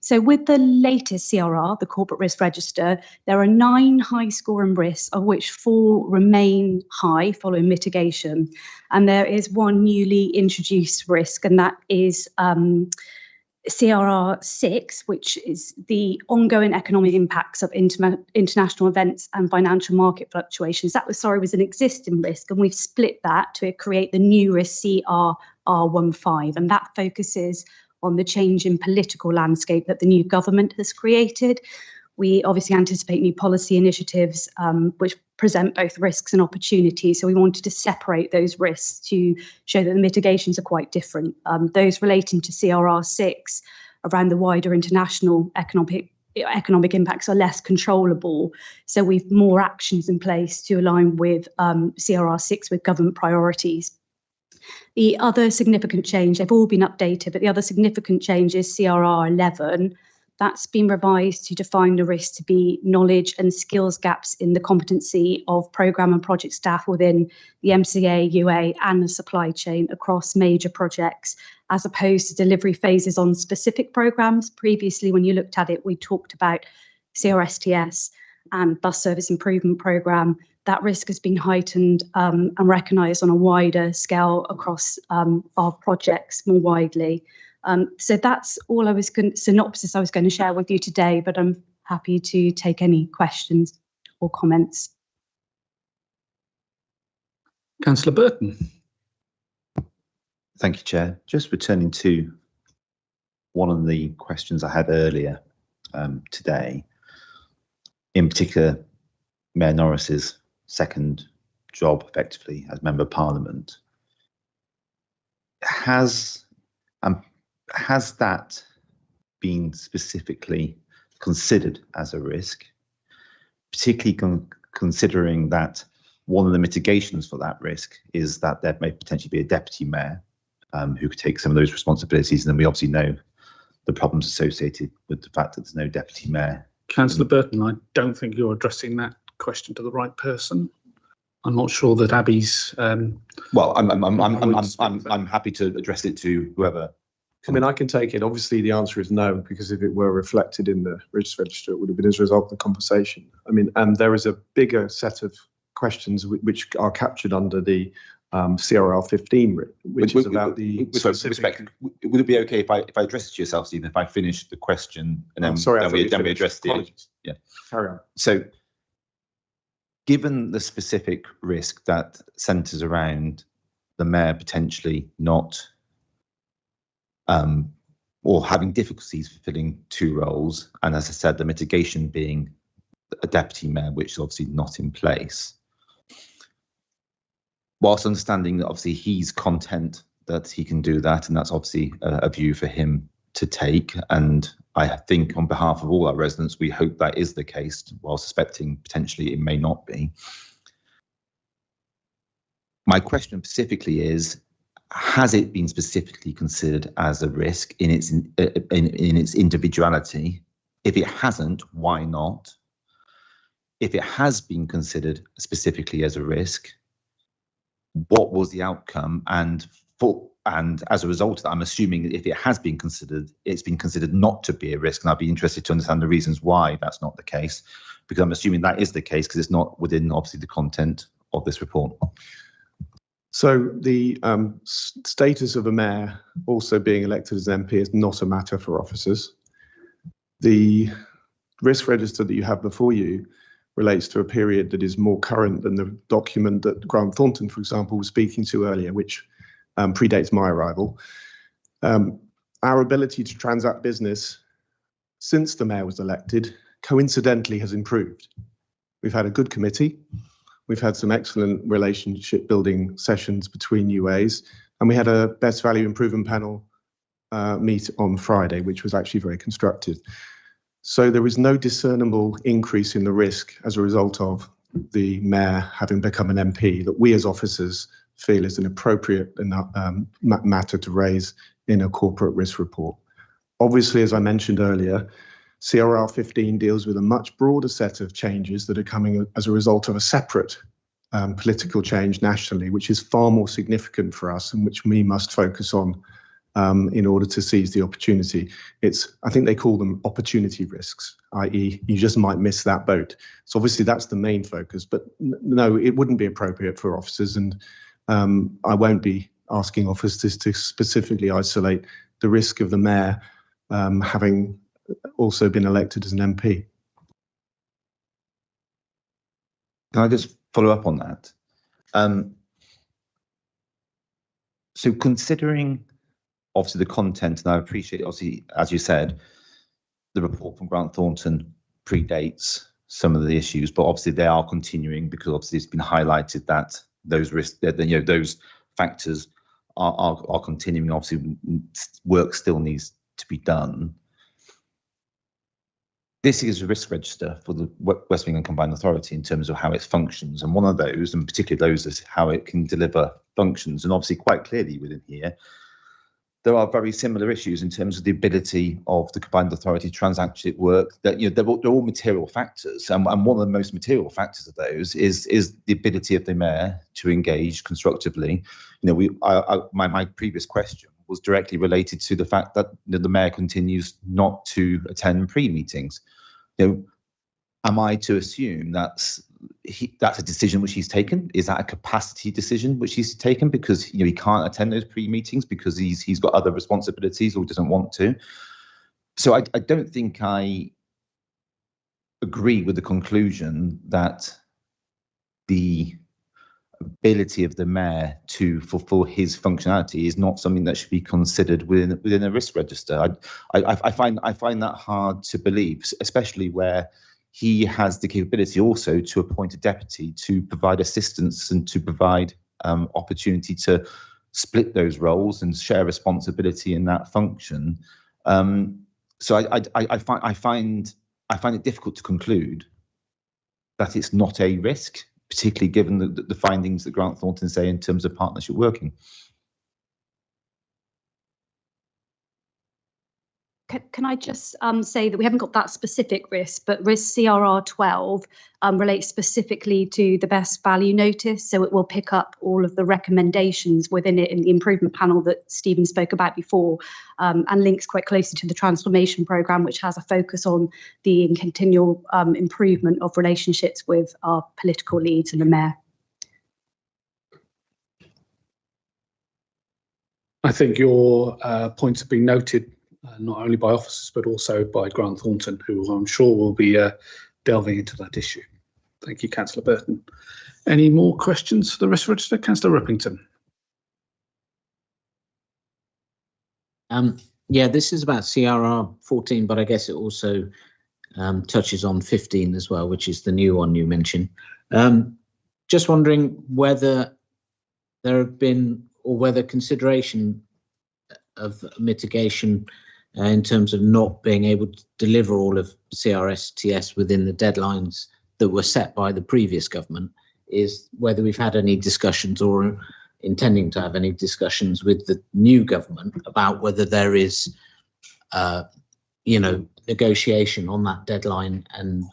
So with the latest CRR, the Corporate Risk Register, there are 9 high scoring risks, of which 4 remain high following mitigation. And there is one newly introduced risk, and that is CRR 6, which is the ongoing economic impacts of international events and financial market fluctuations. That was an existing risk, and we've split that to create the new risk CRR15, and that focuses on the change in political landscape that the new government has created. We obviously anticipate new policy initiatives which present both risks and opportunities. So we wanted to separate those risks to show that the mitigations are quite different. Those relating to CRR6 around the wider international economic impacts are less controllable. So we've more actions in place to align with CRR6 with government priorities. The other significant change, they've all been updated, but the other significant change is CRR11. That's been revised to define the risk to be knowledge and skills gaps in the competency of programme and project staff within the MCA, UA and the supply chain across major projects, as opposed to delivery phases on specific programmes. Previously, when you looked at it, we talked about CRSTS and bus service improvement programme. That risk has been heightened and recognised on a wider scale across our projects more widely. So that's all synopsis I was going to share with you today, but I'm happy to take any questions or comments. Councillor Burton. Thank you, Chair. Just returning to one of the questions I had earlier today, in particular, Mayor Norris's second job effectively as Member of Parliament. Has that been specifically considered as a risk, particularly considering that one of the mitigations for that risk is that there may potentially be a deputy mayor who could take some of those responsibilities, and then we obviously know the problems associated with the fact that there's no deputy mayor. Councillor Burton, I don't think you're addressing that question to the right person. I'm not sure that Abby's. Well, I'm happy to address it to whoever. I mean, I can take it. Obviously, the answer is no, because if it were reflected in the register, it would have been as a result of the conversation. I mean, and there is a bigger set of questions which are captured under the CRL 15, which is about the specific. Would it be okay if I address it to yourself, Stephen, if I finish the question and then, we address the. Yeah. Carry on. So, given the specific risk that centres around the mayor potentially not or having difficulties fulfilling 2 roles, and as I said, the mitigation being a deputy mayor, which is obviously not in place. Whilst understanding that obviously he's content that he can do that, and that's obviously a view for him to take. And I think on behalf of all our residents, we hope that is the case, while suspecting potentially it may not be. My question specifically is, has it been specifically considered as a risk in its individuality? If it hasn't, why not? If it has been considered specifically as a risk, what was the outcome? And as a result of that, I'm assuming that if it has been considered, it's been considered not to be a risk. And I'd be interested to understand the reasons why that's not the case, because I'm assuming that is the case because it's not within obviously the content of this report. So the status of a mayor also being elected as MP is not a matter for officers. The risk register that you have before you relates to a period that is more current than the document that Grant Thornton, for example, was speaking to earlier, which predates my arrival. Our ability to transact business since the mayor was elected coincidentally has improved. We've had a good committee. We've had some excellent relationship building sessions between UAs, and we had a best value improvement panel meet on Friday, which was actually very constructive. So there is no discernible increase in the risk as a result of the mayor having become an MP that we as officers feel is an appropriate matter to raise in a corporate risk report. Obviously, as I mentioned earlier, CRR 15 deals with a much broader set of changes that are coming as a result of a separate political change nationally, which is far more significant for us and which we must focus on in order to seize the opportunity. I think they call them opportunity risks, i.e. you just might miss that boat. So obviously that's the main focus, but no, it wouldn't be appropriate for officers, and I won't be asking officers to specifically isolate the risk of the mayor having also been elected as an MP. Can I just follow up on that? So considering obviously the content, and I appreciate obviously, as you said, the report from Grant Thornton predates some of the issues, but obviously they are continuing because obviously it's been highlighted that those risks, those factors are continuing. Obviously, work still needs to be done. This is a risk register for the West England Combined Authority in terms of how it functions. And one of those, and particularly those, is how it can deliver functions. And obviously quite clearly within here, there are very similar issues in terms of the ability of the Combined Authority to transact its work. That they're all material factors. And one of the most material factors of those is the ability of the mayor to engage constructively. My previous question was directly related to the fact that the mayor continues not to attend pre-meetings. Am I to assume that's a decision which he's taken? Is that a capacity decision which he's taken because he can't attend those pre-meetings because he's got other responsibilities or doesn't want to? So I don't think I agree with the conclusion that the ability of the mayor to fulfill his functionality is not something that should be considered within a risk register. I find that hard to believe, especially where he has the capability also to appoint a deputy to provide assistance and to provide opportunity to split those roles and share responsibility in that function. So I find it difficult to conclude that it's not a risk, particularly given the findings that Grant Thornton say in terms of partnership working. Can I just say that we haven't got that specific risk, but risk CRR 12 relates specifically to the best value notice. So it will pick up all of the recommendations within it in the improvement panel that Stephen spoke about before, and links quite closely to the transformation programme, which has a focus on the continual improvement of relationships with our political leads and the mayor. I think your points have been noted, not only by officers, but also by Grant Thornton, who I'm sure will be delving into that issue. Thank you, Councillor Burton. Any more questions for the risk register? Councillor Rippington. Yeah, this is about CRR 14, but I guess it also touches on 15 as well, which is the new one you mentioned. Just wondering whether there have been, or whether consideration of mitigation in terms of not being able to deliver all of CRSTS within the deadlines that were set by the previous government, is whether we've had any discussions or intending to have any discussions with the new government about whether there is, negotiation on that deadline, and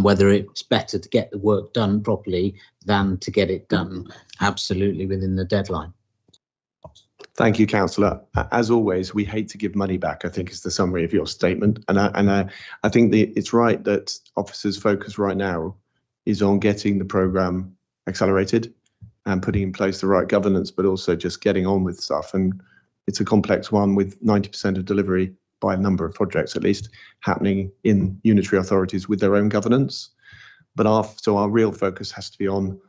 whether it's better to get the work done properly than to get it done absolutely within the deadline. Thank you, Councillor. As always, we hate to give money back, I think is the summary of your statement. And I think it's right that officers' focus right now is on getting the programme accelerated and putting in place the right governance, but also just getting on with stuff. And it's a complex one with 90% of delivery by a number of projects, at least, happening in unitary authorities with their own governance. But our real focus has to be on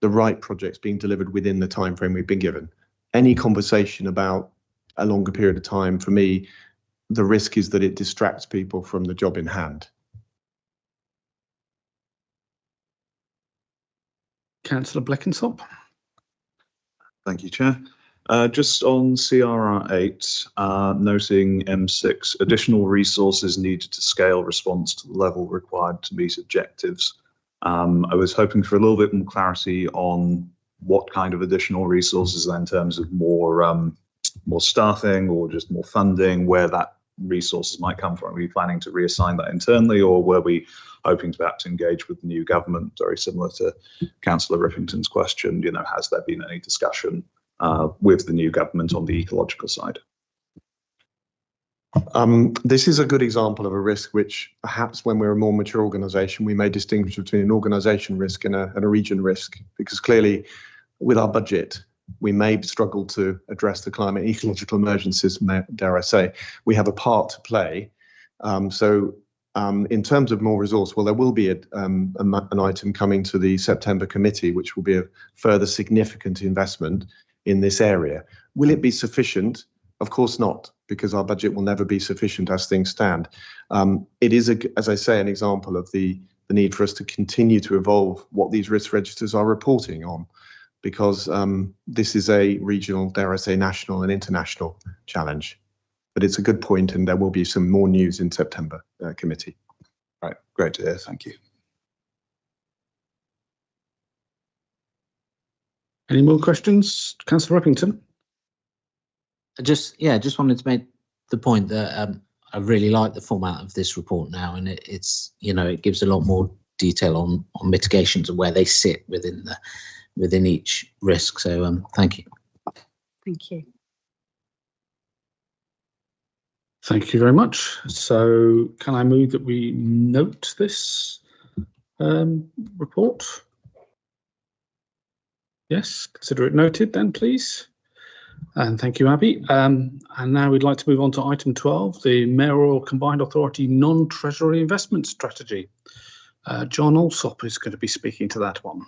the right projects being delivered within the timeframe we've been given. Any conversation about a longer period of time, for me, the risk is that it distracts people from the job in hand. Councillor Bleckinsop. Thank you, Chair. Just on CRR8, noting M6, additional resources needed to scale response to the level required to meet objectives. I was hoping for a little bit more clarity on what kind of additional resources in terms of more staffing or just more funding, where that resources might come from. Are we planning to reassign that internally, or were we hoping to perhaps engage with the new government? Very similar to Councillor Rippington's question, has there been any discussion with the new government on the ecological side? This is a good example of a risk which perhaps when we're a more mature organisation, we may distinguish between an organisation risk and a region risk, because clearly with our budget, we may struggle to address the climate ecological emergencies, dare I say. We have a part to play. In terms of more resource, well, there will be an item coming to the September committee, which will be a further significant investment in this area. Will it be sufficient? Of course not, because our budget will never be sufficient as things stand. It is, as I say, an example of the need for us to continue to evolve what these risk registers are reporting on, because this is a regional, dare I say, national and international challenge. But it's a good point, and there will be some more news in September committee. Right, great to hear. Thank you. Any more questions, Councillor Rippington? Just wanted to make the point that I really like the format of this report now, and it's it gives a lot more detail on mitigations and where they sit within each risk. So thank you. Thank you. Thank you very much. So can I move that we note this report? Yes, consider it noted then, please. And thank you, Abby. And now we'd like to move on to item 12, the Mayoral Combined Authority Non-Treasury Investment Strategy. John Alsop is going to be speaking to that one.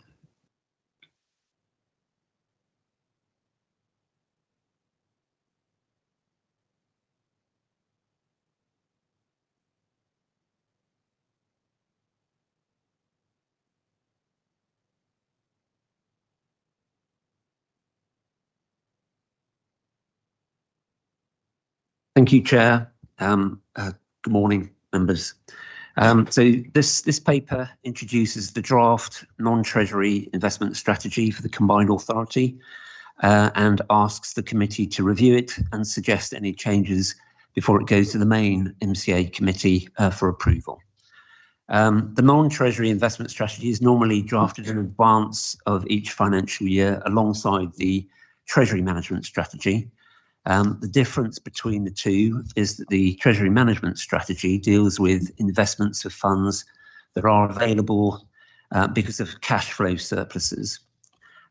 Thank you, Chair. Good morning, members. So this paper introduces the draft non-treasury investment strategy for the combined authority and asks the committee to review it and suggest any changes before it goes to the main MCA committee for approval. The non-treasury investment strategy is normally drafted in advance of each financial year alongside the treasury management strategy. The difference between the two is that the Treasury Management Strategy deals with investments of funds that are available because of cash flow surpluses.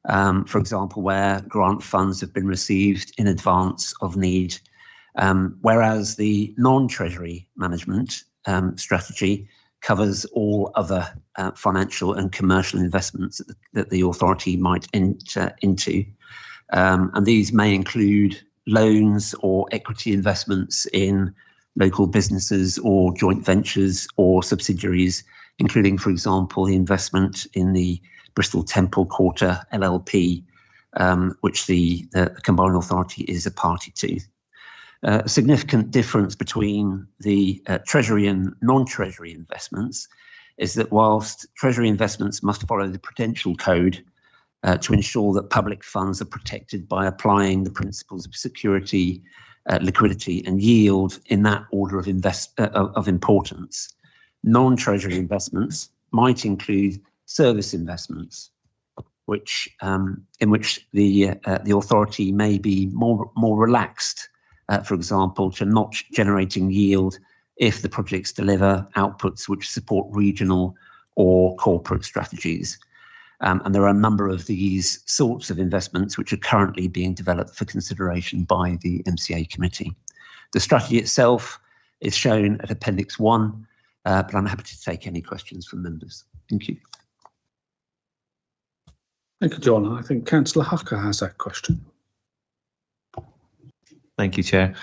For example, where grant funds have been received in advance of need, whereas the non-Treasury Management Strategy covers all other financial and commercial investments that the authority might enter into. And these may include loans or equity investments in local businesses or joint ventures or subsidiaries, including, for example, the investment in the Bristol Temple Quarter LLP, which the Combined Authority is a party to. A significant difference between the Treasury and non-Treasury investments is that whilst Treasury investments must follow the Prudential Code to ensure that public funds are protected by applying the principles of security, liquidity and yield in that order of importance, non-Treasury investments might include service investments, which in which the authority may be more relaxed, for example, to not generating yield if the projects deliver outputs which support regional or corporate strategies. And there are a number of these sorts of investments which are currently being developed for consideration by the MCA committee. The strategy itself is shown at Appendix 1, but I'm happy to take any questions from members. Thank you. Thank you, John. I think Councillor Hucker has that question. Thank you, Chair.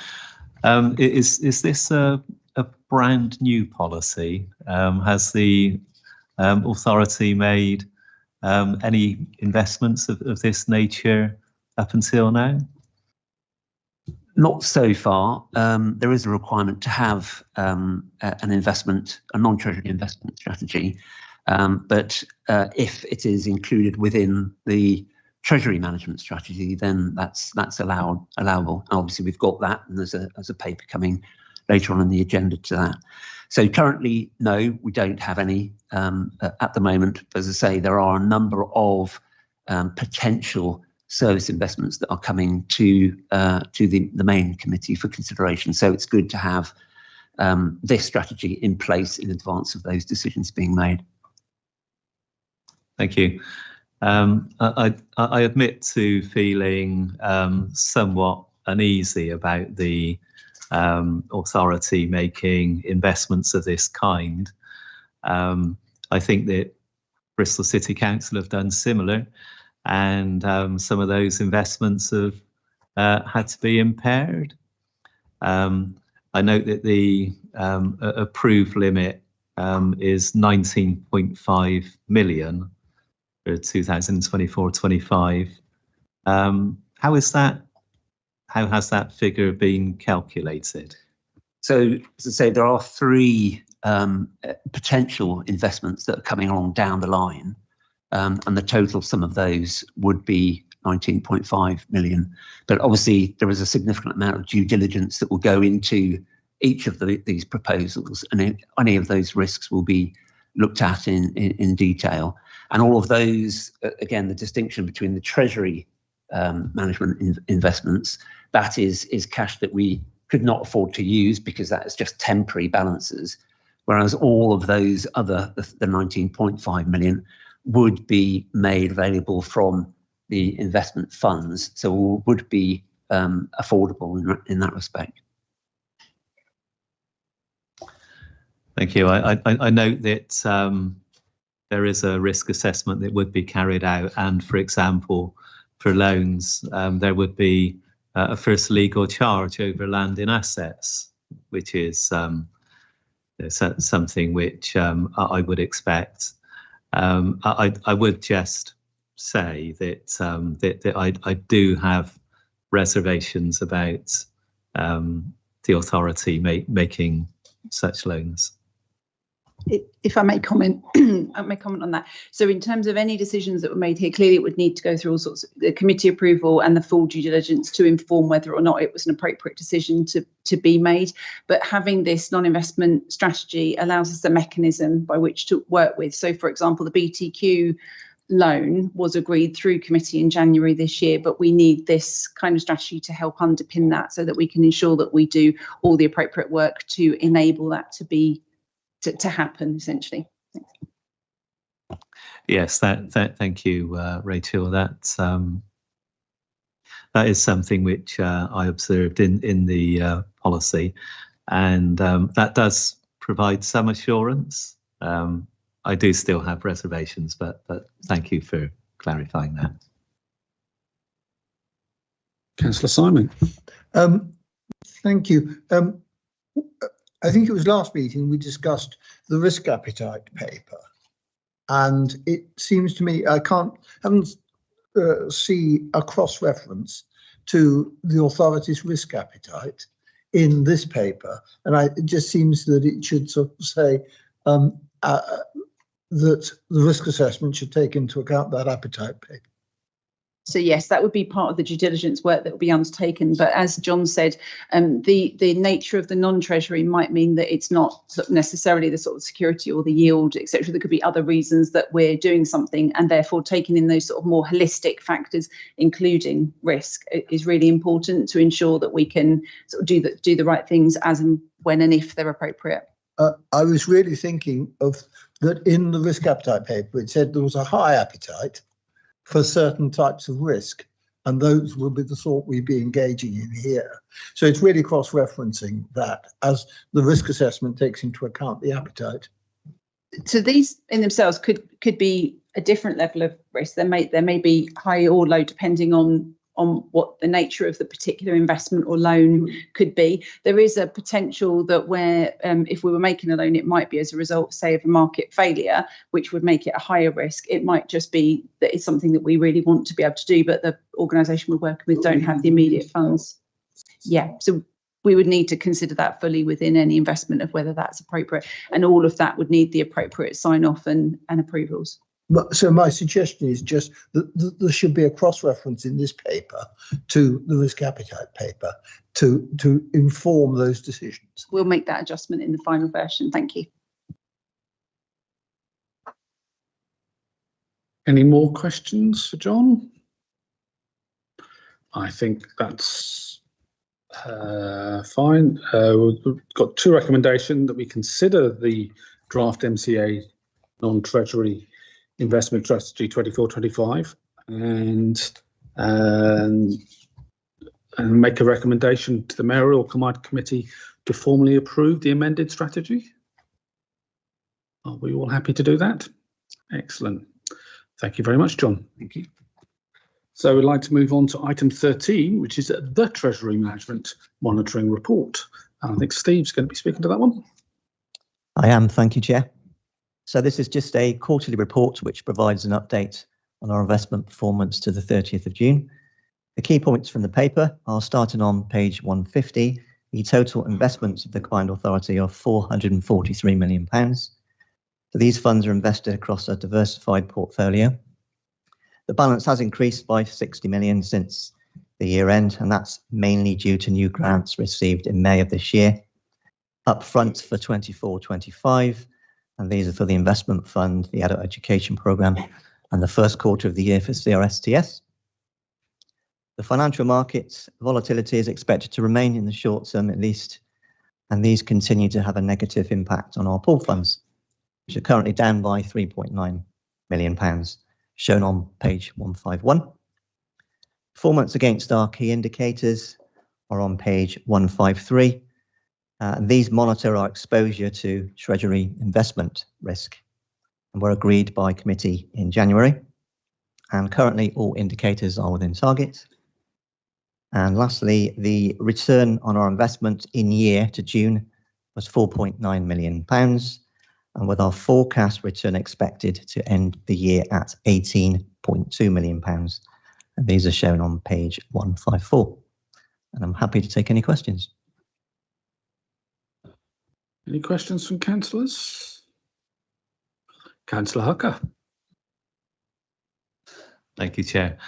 Is this a brand new policy? Has the authority made any investments of this nature up until now? Not so far. There is a requirement to have an investment, a non-treasury investment strategy, but if it is included within the treasury management strategy, then that's allowable. And obviously, we've got that, and there's a paper coming later on in the agenda to that. So currently, no, we don't have any at the moment. As I say, there are a number of potential service investments that are coming to the main committee for consideration. So it's good to have this strategy in place in advance of those decisions being made. Thank you. I admit to feeling somewhat uneasy about the authority making investments of this kind. I think that Bristol City Council have done similar, and some of those investments have had to be impaired. I note that the approved limit is 19.5 million for 2024-25. How has that figure been calculated? So, as I say, there are three potential investments that are coming along down the line, and the total sum of those would be 19.5 million. But obviously, there is a significant amount of due diligence that will go into each of these proposals, and any of those risks will be looked at in detail. And all of those, again, the distinction between the Treasury management investments, that is cash that we could not afford to use because that is just temporary balances, whereas all of those other, the 19.5 million, would be made available from the investment funds, so would be affordable in that respect. Thank you. I note that there is a risk assessment that would be carried out, and for example, for loans, there would be a first legal charge over land in assets, which is something which I would expect. I would just say that I do have reservations about the authority making such loans. If I may comment, on that. So in terms of any decisions that were made here, clearly it would need to go through all sorts of the committee approval and the full due diligence to inform whether or not it was an appropriate decision to be made. But having this non-investment strategy allows us a mechanism by which to work with. So, for example, the BTQ loan was agreed through committee in January this year, but we need this kind of strategy to help underpin that so that we can ensure that we do all the appropriate work to enable that to happen, essentially. Thanks. Yes, thank you, Rachel. That is something which I observed in the policy, and that does provide some assurance. I do still have reservations, but thank you for clarifying that. Councillor Simon. Thank you. I think it was last meeting we discussed the risk appetite paper, and it seems to me I haven't see a cross reference to the authority's risk appetite in this paper, and it just seems that it should sort of say that the risk assessment should take into account that appetite paper. So yes, that would be part of the due diligence work that will be undertaken. But as John said, the nature of the non-treasury might mean that it's not necessarily the sort of security or the yield, etc. There could be other reasons that we're doing something, and therefore taking in those sort of more holistic factors, including risk, is really important to ensure that we can sort of do the right things as and when and if they're appropriate. I was really thinking of that in the risk appetite paper. It said there was a high appetite for certain types of risk, and those will be the sort we'd be engaging in here. So it's really cross-referencing that as the risk assessment takes into account the appetite. So these in themselves could be a different level of risk. There may be high or low depending on what the nature of the particular investment or loan could be. There is a potential that where if we were making a loan, it might be as a result, say, of a market failure, which would make it a higher risk. It might just be that it's something that we really want to be able to do, but the organisation we're working with don't have the immediate funds. Yeah, so we would need to consider that fully within any investment of whether that's appropriate, and all of that would need the appropriate sign-off and approvals. So my suggestion is just that there should be a cross-reference in this paper to the risk appetite paper to inform those decisions. We'll make that adjustment in the final version. Thank you. Any more questions for John? I think that's fine. We've got two recommendations that we consider the draft MCA non-treasury investment strategy 24-25 and make a recommendation to the mayoral combined committee to formally approve the amended strategy. Are we all happy to do that? Excellent. Thank you very much, John. Thank you. So we'd like to move on to item 13, which is the Treasury Management Monitoring Report. And I think Steve's going to be speaking to that one. I am, thank you, Chair. So this is just a quarterly report which provides an update on our investment performance to the 30th of June. The key points from the paper are starting on page 150. The total investments of the combined authority are £443 million. So these funds are invested across a diversified portfolio. The balance has increased by 60 million since the year end, and that's mainly due to new grants received in May of this year. Up front for 24-25. And these are for the investment fund, the adult education programme, and the first quarter of the year for CRSTS. The financial markets volatility is expected to remain in the short term at least, and these continue to have a negative impact on our pool funds, which are currently down by £3.9 million, shown on page 151. Performance against our key indicators are on page 153. These monitor our exposure to Treasury investment risk and were agreed by committee in January. And currently all indicators are within target. And lastly, the return on our investment in year to June was £4.9 million, and with our forecast return expected to end the year at £18.2 million. And these are shown on page 154. And I'm happy to take any questions. Any questions from councillors? Councillor Hucker. Thank you, Chair.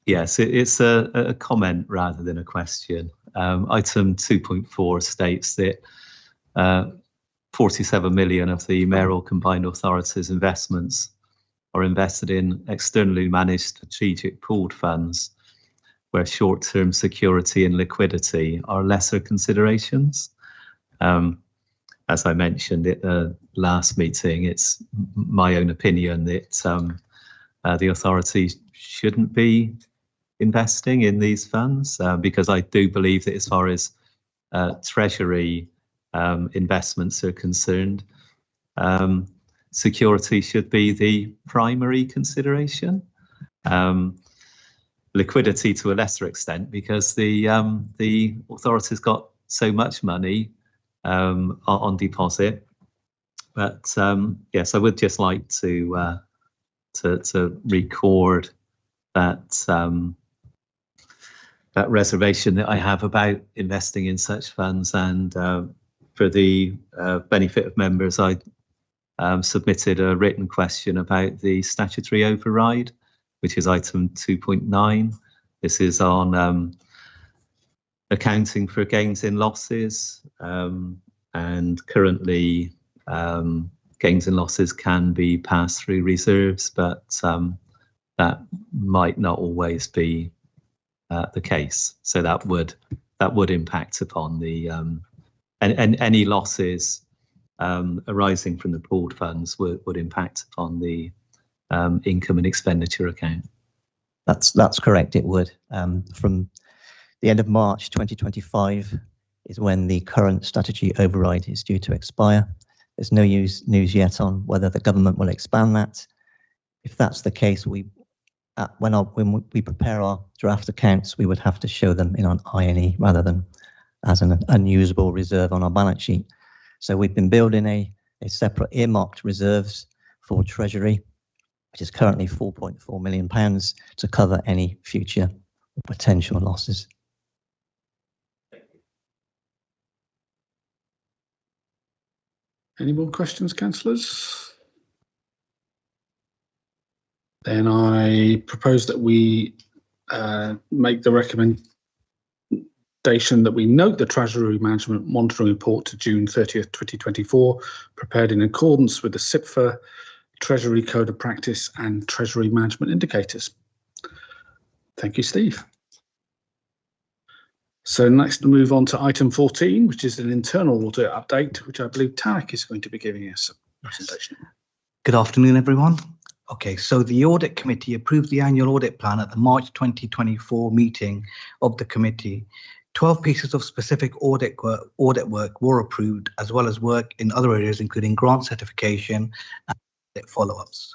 Yes, it's a comment rather than a question. Item 2.4 states that 47 million of the mayoral combined authorities investments are invested in externally managed strategic pooled funds where short-term security and liquidity are lesser considerations. As I mentioned at the last meeting, it's my own opinion that the authority shouldn't be investing in these funds because I do believe that as far as Treasury investments are concerned, security should be the primary consideration. Liquidity to a lesser extent because the authority's got so much money on deposit. But yes, I would just like to record that that reservation that I have about investing in such funds, and for the benefit of members, I submitted a written question about the statutory override, which is item 2.9. This is on accounting for gains and losses, and currently gains and losses can be passed through reserves, but that might not always be the case. So that would impact upon the any losses arising from the pooled funds would impact upon the income and expenditure account. That's correct. It would. From the end of March 2025 is when the current statutory override is due to expire. There's no news yet on whether the government will expand that. If that's the case, when we prepare our draft accounts, we would have to show them in an INE rather than as an unusable reserve on our balance sheet. So we've been building a separate earmarked reserves for Treasury, which is currently £4.4 million to cover any future potential losses. Any more questions, councillors? Then I propose that we make the recommendation that we note the Treasury Management Monitoring Report to June 30th, 2024, prepared in accordance with the SIPFA Treasury Code of Practice and Treasury Management Indicators. Thank you, Steve. So next we'll move on to item 14, which is an internal audit update, which I believe Tarek is going to be giving us a presentation. Good afternoon, everyone. Okay, so the Audit Committee approved the annual audit plan at the March 2024 meeting of the committee. 12 pieces of specific audit work were approved, as well as work in other areas, including grant certification and audit follow-ups.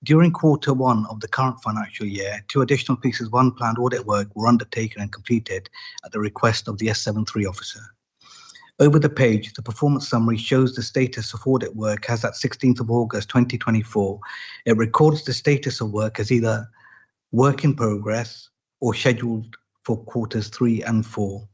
During Q1 of the current financial year, 2 additional pieces of unplanned audit work were undertaken and completed at the request of the S73 officer. Over the page, the performance summary shows the status of audit work as at 16th of August 2024. It records the status of work as either work in progress or scheduled for quarters 3 and 4.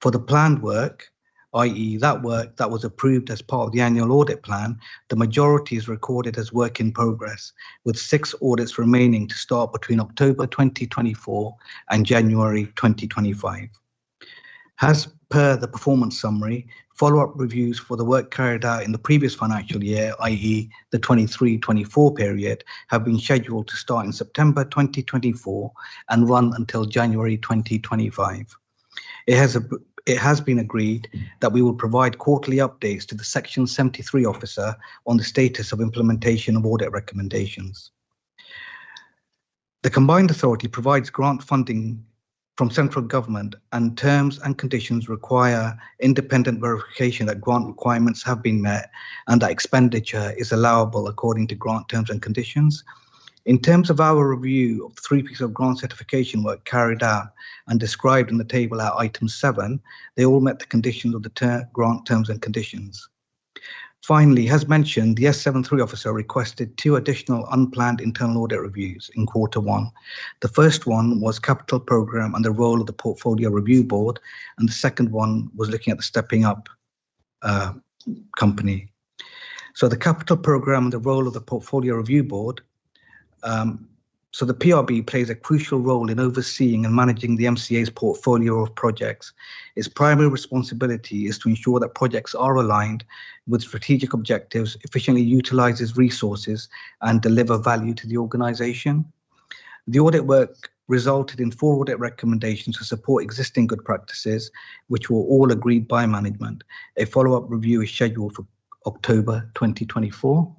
For the planned work, i.e. that work that was approved as part of the annual audit plan, the majority is recorded as work in progress, with 6 audits remaining to start between October 2024 and January 2025. As per the performance summary, follow-up reviews for the work carried out in the previous financial year, i.e. the 23-24 period, have been scheduled to start in September 2024 and run until January 2025. It has been agreed that we will provide quarterly updates to the Section 73 officer on the status of implementation of audit recommendations. The Combined Authority provides grant funding from central government, and terms and conditions require independent verification that grant requirements have been met and that expenditure is allowable according to grant terms and conditions. In terms of our review of the 3 pieces of grant certification work carried out and described in the table at item 7, they all met the conditions of the grant terms and conditions. Finally, as mentioned, the S73 officer requested 2 additional unplanned internal audit reviews in Q1. The first one was capital programme and the role of the Portfolio Review Board, and the second one was looking at the Stepping Up company. So the capital programme and the role of the Portfolio Review Board. So the PRB plays a crucial role in overseeing and managing the MCA's portfolio of projects. Its primary responsibility is to ensure that projects are aligned with strategic objectives, efficiently utilises resources, and deliver value to the organisation. The audit work resulted in 4 audit recommendations to support existing good practices, which were all agreed by management. A follow-up review is scheduled for October 2024.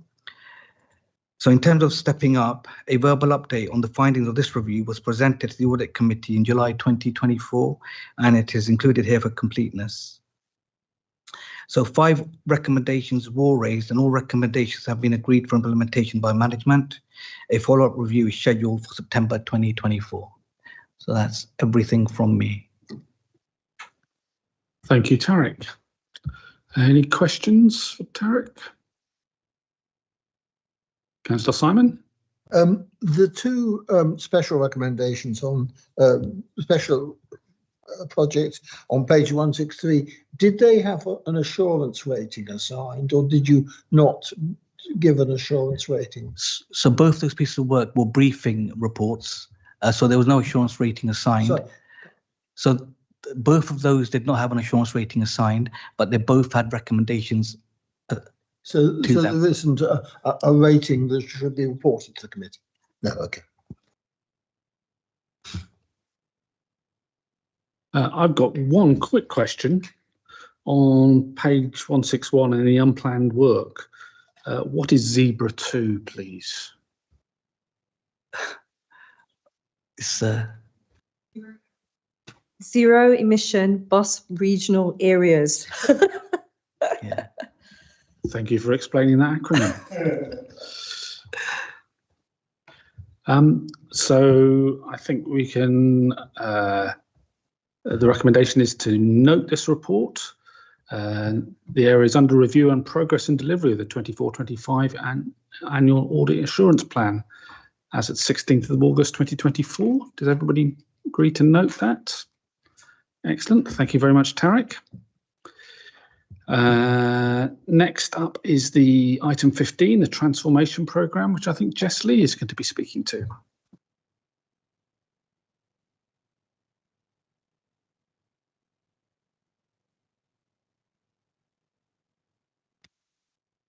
So in terms of stepping up, a verbal update on the findings of this review was presented to the Audit Committee in July 2024, and it is included here for completeness. So 5 recommendations were raised, and all recommendations have been agreed for implementation by management. A follow-up review is scheduled for September 2024. So that's everything from me. Thank you, Tarek. Any questions for Tarek? Councillor Simon? The two special recommendations on special projects on page 163, did they have an assurance rating assigned, or did you not give an assurance rating? So both those pieces of work were briefing reports, so there was no assurance rating assigned. So both of those did not have an assurance rating assigned, but they both had recommendations. So there isn't a rating that should be reported to the committee? No, okay. I've got one quick question on page 161 in the unplanned work. What is Zebra 2, please? It's Zero emission bus regional areas. Yeah. Thank you for explaining that acronym. So I think we can, the recommendation is to note this report. The area is under review and progress and delivery of the 24-25 annual audit assurance plan as at 16th of August 2024. Does everybody agree to note that? Excellent. Thank you very much, Tarek. Next up is the item 15, the transformation programme, which I think Jess Lee is going to be speaking to.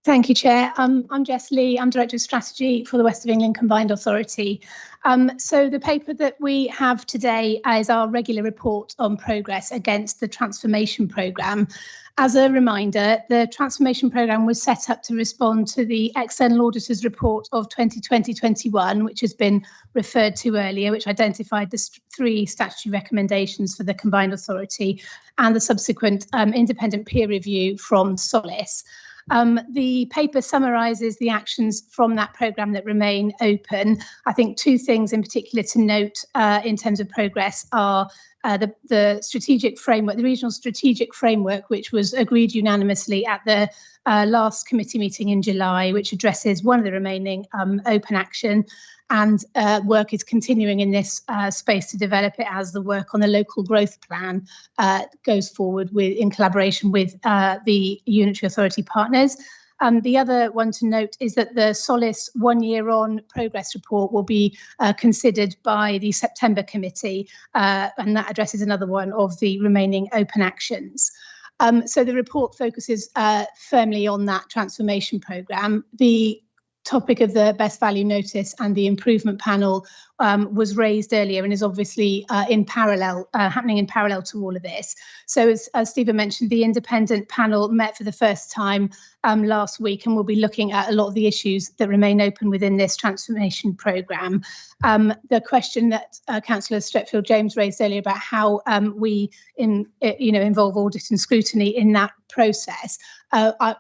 Thank you, Chair. I'm Jess Lee. I'm Director of Strategy for the West of England Combined Authority. So the paper that we have today is our regular report on progress against the transformation programme. As a reminder, the transformation programme was set up to respond to the external auditor's report of 2020-21, which has been referred to earlier, which identified the three statutory recommendations for the Combined Authority and the subsequent independent peer review from Solace. The paper summarises the actions from that programme that remain open. I think two things in particular to note in terms of progress are the strategic framework, the regional strategic framework, which was agreed unanimously at the last committee meeting in July, which addresses one of the remaining open action. And work is continuing in this space to develop it as the work on the local growth plan goes forward in collaboration with the unitary authority partners. The other one to note is that the Solace 1 year on progress report will be considered by the September committee, and that addresses another one of the remaining open actions. So the report focuses firmly on that transformation programme. The topic of the best value notice and the improvement panel was raised earlier and is obviously in parallel, happening in parallel to all of this. So as Stephen mentioned, the independent panel met for the first time last week and will be looking at a lot of the issues that remain open within this transformation programme. The question that Councillor Stretfield James raised earlier about how we involve audit and scrutiny in that process,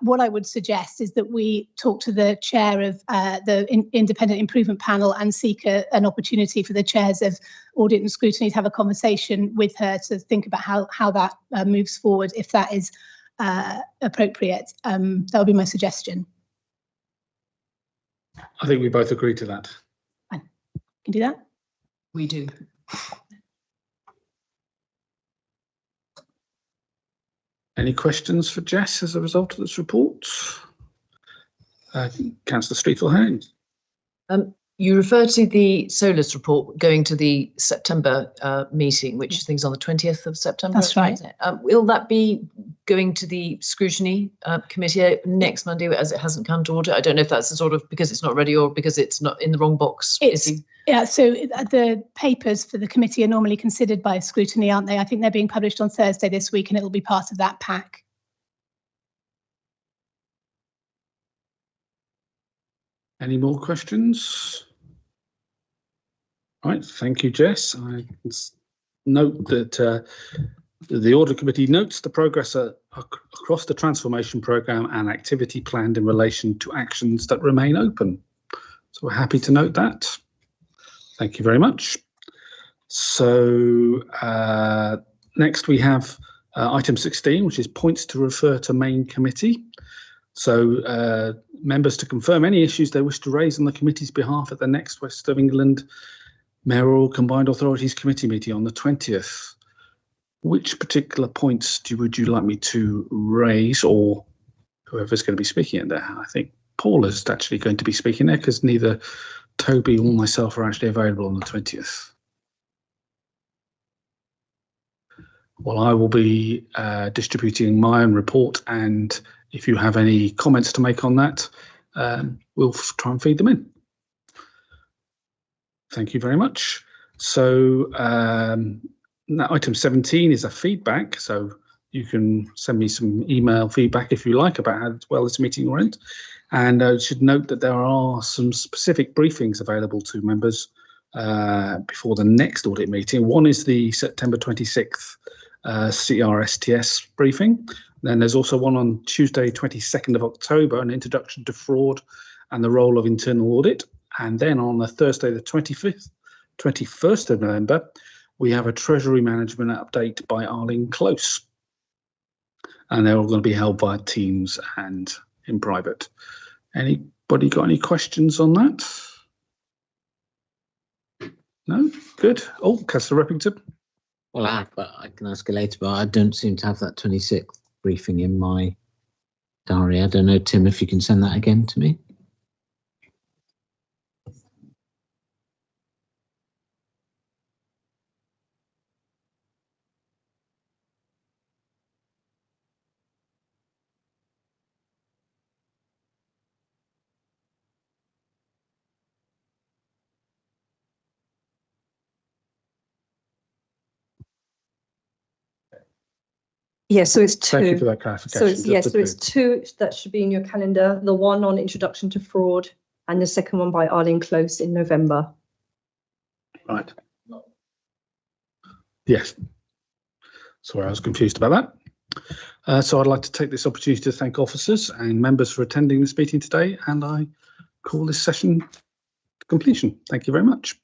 what I would suggest is that we talk to the chair of the independent improvement panel and seek an opportunity for the chairs of audit and scrutiny to have a conversation with her to think about how that moves forward, if that is appropriate. That would be my suggestion. I think we both agree to that. Fine. Can do that? We do. Any questions for Jess as a result of this report? Councillor Streetel-Haynes. You refer to the Solace report going to the September meeting, which I think is on the 20th of September. That's right. Will that be going to the scrutiny committee next Monday as it hasn't come to order? I don't know if that's the sort of because it's not ready or because it's not in the wrong box. Yeah, so the papers for the committee are normally considered by scrutiny, aren't they? I think they're being published on Thursday this week and it'll be part of that pack. Any more questions? Right, thank you, Jess. I note that the Audit Committee notes the progress across the transformation programme and activity planned in relation to actions that remain open. So we're happy to note that. Thank you very much. So next we have Item 16, which is points to refer to main committee. So members to confirm any issues they wish to raise on the committee's behalf at the next West of England Mayoral Combined Authorities Committee meeting on the 20th. Which particular points would you like me to raise, or whoever's going to be speaking in there? I think Paula's actually going to be speaking there because neither Toby or myself are actually available on the 20th. Well, I will be distributing my own report, and if you have any comments to make on that, we'll try and feed them in. Thank you very much. So item 17 is a feedback, so you can send me some email feedback if you like about how well this meeting went. And I should note that there are some specific briefings available to members before the next audit meeting. One is the September 26th CRSTS briefing. Then there's also one on Tuesday 22nd of October, an introduction to fraud and the role of internal audit. And then on the Thursday the 21st of November, we have a Treasury Management update by Arlene Close. And they're all going to be held via Teams and in private. Anybody got any questions on that? No? Good. Oh, Councillor Reppington. Well, I have, but I can ask you later, but I don't seem to have that 26th briefing in my diary. I don't know, Tim, if you can send that again to me. Yeah, so it's two. Thank you for that clarification. So it's two that should be in your calendar. The one on introduction to fraud and the second one by Arlene Close in November. Right. Yes. Sorry, I was confused about that. So I'd like to take this opportunity to thank officers and members for attending this meeting today, and I call this session to completion. Thank you very much.